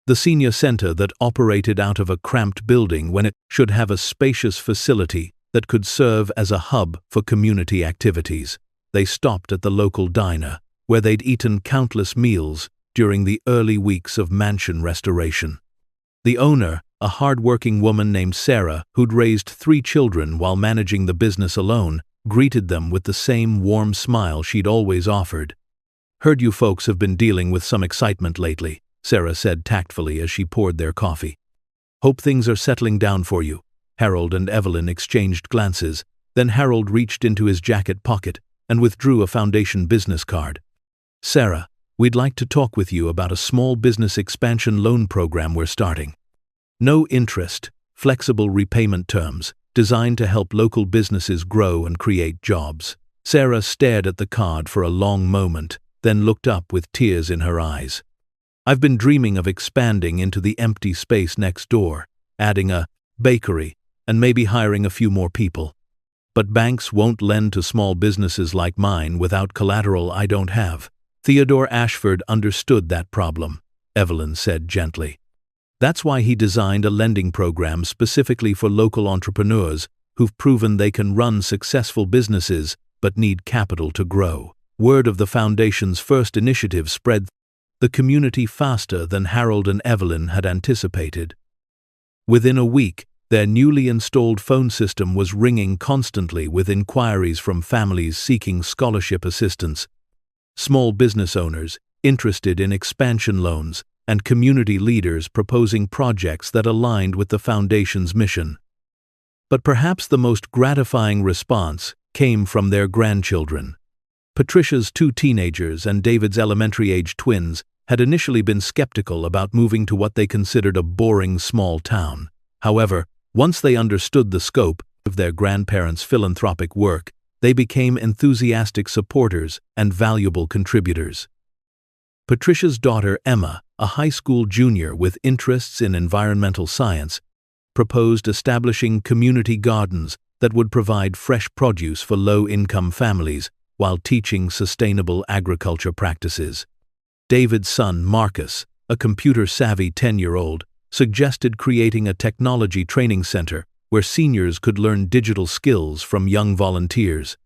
The senior center that operated out of a cramped building when it should have a spacious facility that could serve as a hub for community activities. They stopped at the local diner, where they'd eaten countless meals during the early weeks of mansion restoration. The owner, a hard-working woman named Sarah, who'd raised 3 children while managing the business alone, greeted them with the same warm smile she'd always offered. "Heard you folks have been dealing with some excitement lately," Sarah said tactfully as she poured their coffee. "Hope things are settling down for you." Harold and Evelyn exchanged glances, then Harold reached into his jacket pocket and withdrew a foundation business card. "Sarah, we'd like to talk with you about a small business expansion loan program we're starting. No interest, flexible repayment terms, designed to help local businesses grow and create jobs." Sarah stared at the card for a long moment, then looked up with tears in her eyes. "I've been dreaming of expanding into the empty space next door, adding a bakery, and maybe hiring a few more people. But banks won't lend to small businesses like mine without collateral I don't have." Theodore Ashford understood that problem, Evelyn said gently. "That's why he designed a lending program specifically for local entrepreneurs who've proven they can run successful businesses but need capital to grow." Word of the Foundation's first initiative spread the community faster than Harold and Evelyn had anticipated. Within a week, their newly installed phone system was ringing constantly with inquiries from families seeking scholarship assistance, small business owners interested in expansion loans, and community leaders proposing projects that aligned with the Foundation's mission. But perhaps the most gratifying response came from their grandchildren. Patricia's 2 teenagers and David's elementary-age twins had initially been skeptical about moving to what they considered a boring small town. However, once they understood the scope of their grandparents' philanthropic work, they became enthusiastic supporters and valuable contributors. Patricia's daughter Emma, a high school junior with interests in environmental science, proposed establishing community gardens that would provide fresh produce for low-income families while teaching sustainable agriculture practices. David's son Marcus, a computer-savvy 10-year-old, suggested creating a technology training center where seniors could learn digital skills from young volunteers.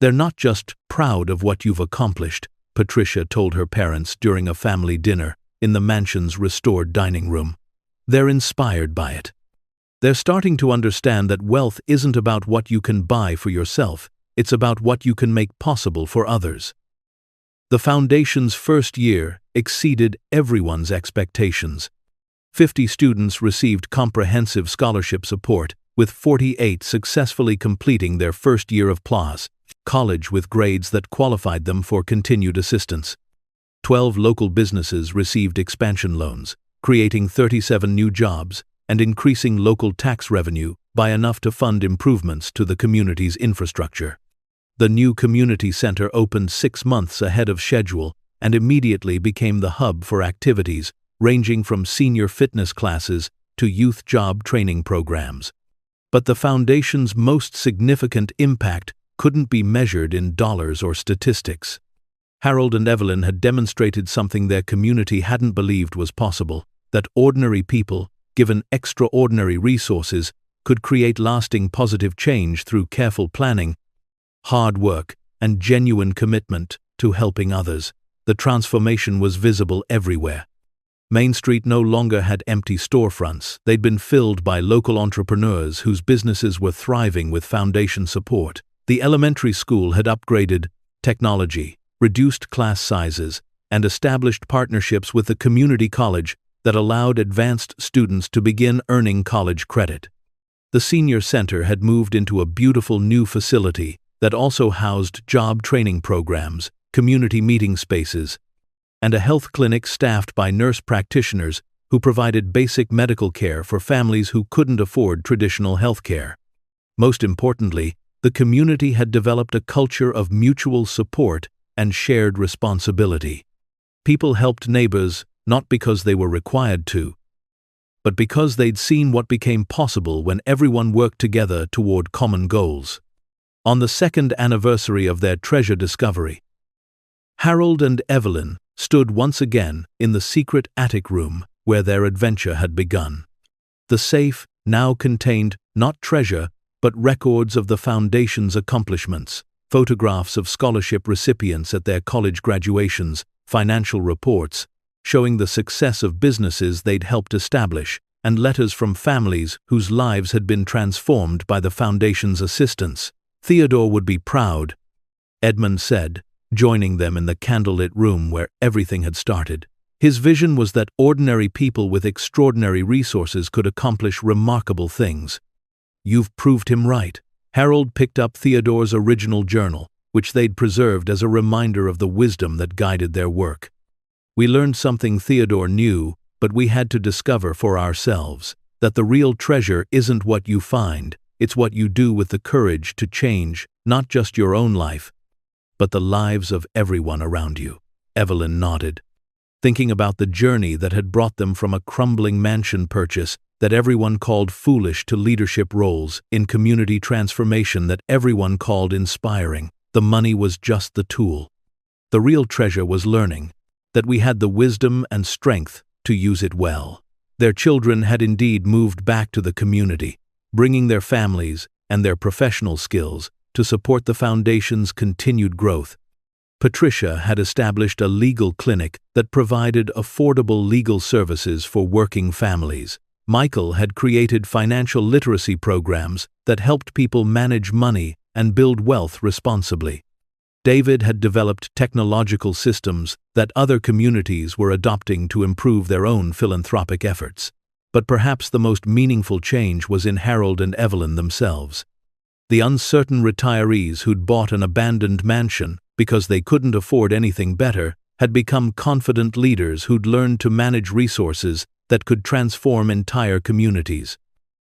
"They're not just proud of what you've accomplished," Patricia told her parents during a family dinner in the mansion's restored dining room. "They're inspired by it. They're starting to understand that wealth isn't about what you can buy for yourself, it's about what you can make possible for others." The Foundation's first year exceeded everyone's expectations. 50 students received comprehensive scholarship support, with 48 successfully completing their first year of PLAS, college with grades that qualified them for continued assistance. 12 local businesses received expansion loans, creating 37 new jobs and increasing local tax revenue by enough to fund improvements to the community's infrastructure. The new community center opened 6 months ahead of schedule and immediately became the hub for activities ranging from senior fitness classes to youth job training programs. But the Foundation's most significant impact couldn't be measured in dollars or statistics. Harold and Evelyn had demonstrated something their community hadn't believed was possible, that ordinary people, given extraordinary resources, could create lasting positive change through careful planning, hard work, and genuine commitment to helping others. The transformation was visible everywhere. Main Street no longer had empty storefronts. They'd been filled by local entrepreneurs whose businesses were thriving with Foundation support. The elementary school had upgraded technology, reduced class sizes, and established partnerships with the community college that allowed advanced students to begin earning college credit. The senior center had moved into a beautiful new facility that also housed job training programs, community meeting spaces, and a health clinic staffed by nurse practitioners who provided basic medical care for families who couldn't afford traditional health care. Most importantly, the community had developed a culture of mutual support and shared responsibility. People helped neighbors not because they were required to, but because they'd seen what became possible when everyone worked together toward common goals. On the 2nd anniversary of their treasure discovery, Harold and Evelyn stood once again in the secret attic room where their adventure had begun. The safe now contained not treasure, but records of the Foundation's accomplishments. photographs of scholarship recipients at their college graduations, financial reports showing the success of businesses they'd helped establish, and letters from families whose lives had been transformed by the Foundation's assistance. Theodore would be proud, Edmund said, joining them in the candlelit room where everything had started. His vision was that ordinary people with extraordinary resources could accomplish remarkable things. You've proved him right. Harold picked up Theodore's original journal, which they'd preserved as a reminder of the wisdom that guided their work. We learned something Theodore knew, but we had to discover for ourselves, that the real treasure isn't what you find, it's what you do with the courage to change, not just your own life, but the lives of everyone around you. Evelyn nodded, thinking about the journey that had brought them from a crumbling mansion purchase that everyone called foolish to leadership roles in community transformation that everyone called inspiring. The money was just the tool. The real treasure was learning that we had the wisdom and strength to use it well. Their children had indeed moved back to the community, bringing their families and their professional skills to support the Foundation's continued growth. Patricia had established a legal clinic that provided affordable legal services for working families. Michael had created financial literacy programs that helped people manage money and build wealth responsibly. David had developed technological systems that other communities were adopting to improve their own philanthropic efforts. But perhaps the most meaningful change was in Harold and Evelyn themselves. The uncertain retirees who'd bought an abandoned mansion because they couldn't afford anything better had become confident leaders who'd learned to manage resources that could transform entire communities.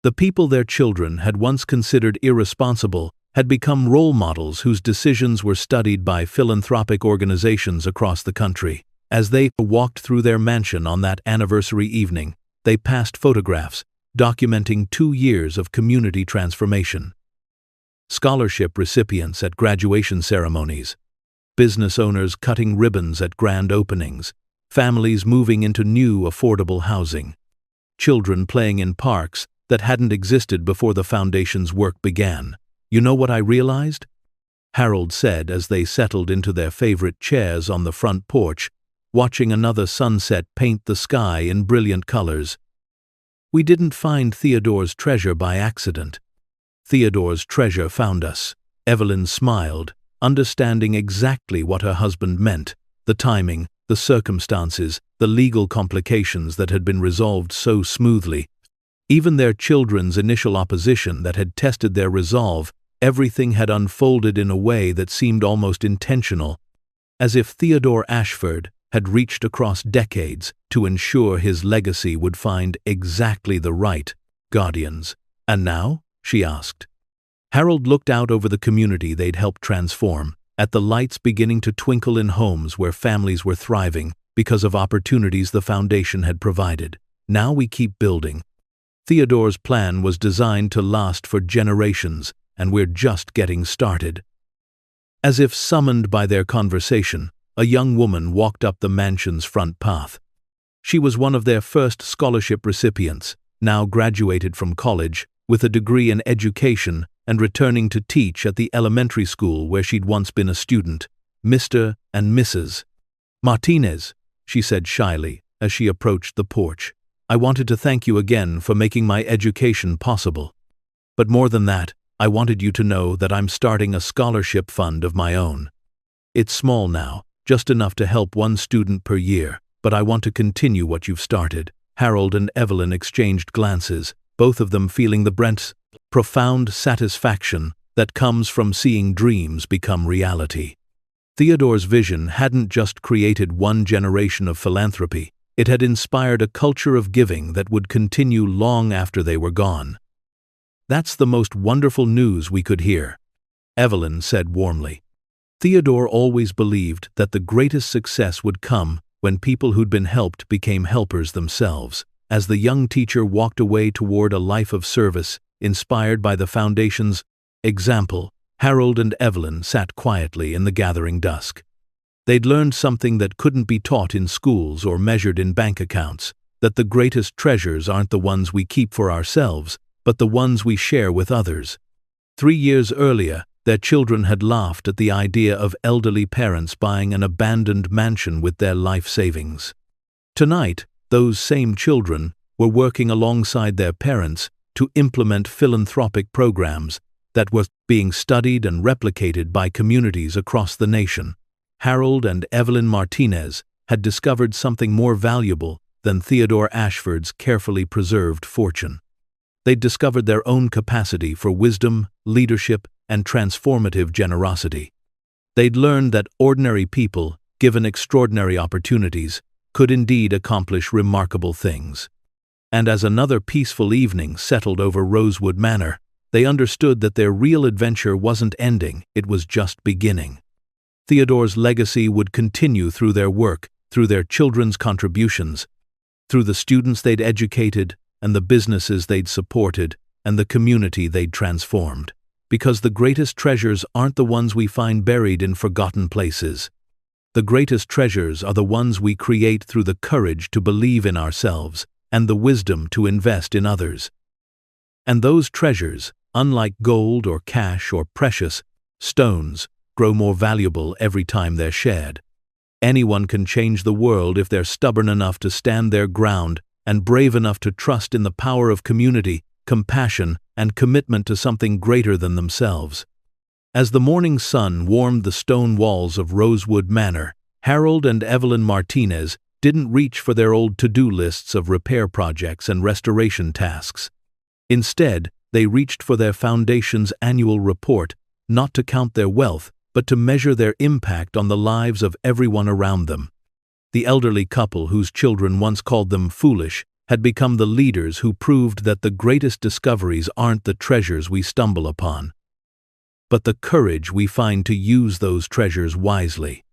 The people their children had once considered irresponsible had become role models whose decisions were studied by philanthropic organizations across the country. As they walked through their mansion on that anniversary evening, they passed photographs documenting 2 years of community transformation. Scholarship recipients at graduation ceremonies, business owners cutting ribbons at grand openings, families moving into new affordable housing, children playing in parks that hadn't existed before the Foundation's work began. You know what I realized? Harold said as they settled into their favorite chairs on the front porch, watching another sunset paint the sky in brilliant colors. We didn't find Theodore's treasure by accident. Theodore's treasure found us. Evelyn smiled, understanding exactly what her husband meant, the timing, the circumstances, the legal complications that had been resolved so smoothly. Even their children's initial opposition that had tested their resolve, everything had unfolded in a way that seemed almost intentional, as if Theodore Ashford had reached across decades to ensure his legacy would find exactly the right guardians. And now? She asked. Harold looked out over the community they'd helped transform, at the lights beginning to twinkle in homes where families were thriving because of opportunities the Foundation had provided. Now we keep building. Theodore's plan was designed to last for generations, and we're just getting started. As if summoned by their conversation, a young woman walked up the mansion's front path. She was one of their first scholarship recipients, now graduated from college, with a degree in education and returning to teach at the elementary school where she'd once been a student. Mr. and Mrs. Martinez, she said shyly as she approached the porch. I wanted to thank you again for making my education possible. But more than that, I wanted you to know that I'm starting a scholarship fund of my own. It's small now, just enough to help one student per year, but I want to continue what you've started. Harold and Evelyn exchanged glances, both of them feeling the Brent's profound satisfaction that comes from seeing dreams become reality. Theodore's vision hadn't just created one generation of philanthropy, it had inspired a culture of giving that would continue long after they were gone. That's the most wonderful news we could hear, Evelyn said warmly. Theodore always believed that the greatest success would come when people who'd been helped became helpers themselves. As the young teacher walked away toward a life of service, inspired by the Foundation's example, Harold and Evelyn sat quietly in the gathering dusk. They'd learned something that couldn't be taught in schools or measured in bank accounts, that the greatest treasures aren't the ones we keep for ourselves, but the ones we share with others. 3 years earlier, Their children had laughed at the idea of elderly parents buying an abandoned mansion with their life savings. Tonight, those same children were working alongside their parents to implement philanthropic programs that were being studied and replicated by communities across the nation. Harold and Evelyn Martinez had discovered something more valuable than Theodore Ashford's carefully preserved fortune. They'd discovered their own capacity for wisdom, leadership, and transformative generosity. They'd learned that ordinary people, given extraordinary opportunities, could indeed accomplish remarkable things. And as another peaceful evening settled over Rosewood Manor, they understood that their real adventure wasn't ending, it was just beginning. Theodore's legacy would continue through their work, through their children's contributions, through the students they'd educated, and the businesses they'd supported, and the community they'd transformed. Because the greatest treasures aren't the ones we find buried in forgotten places. The greatest treasures are the ones we create through the courage to believe in ourselves and the wisdom to invest in others. And those treasures, unlike gold or cash or precious stones, grow more valuable every time they're shared. Anyone can change the world if they're stubborn enough to stand their ground and brave enough to trust in the power of community, compassion, and commitment to something greater than themselves. As the morning sun warmed the stone walls of Rosewood Manor, Harold and Evelyn Martinez didn't reach for their old to-do lists of repair projects and restoration tasks. Instead, they reached for their foundation's annual report, not to count their wealth, but to measure their impact on the lives of everyone around them. The elderly couple whose children once called them foolish had become the leaders who proved that the greatest discoveries aren't the treasures we stumble upon, but the courage we find to use those treasures wisely.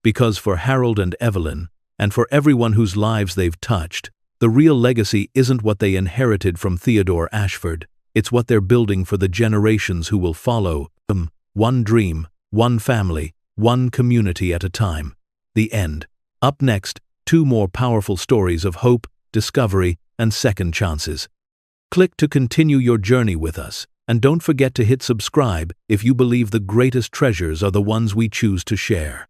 Because for Harold and Evelyn, and for everyone whose lives they've touched, the real legacy isn't what they inherited from Theodore Ashford, it's what they're building for the generations who will follow them, one dream, one family, one community at a time. The end. Up next, 2 more powerful stories of hope, discovery, and second chances. Click to continue your journey with us, and don't forget to hit subscribe if you believe the greatest treasures are the ones we choose to share.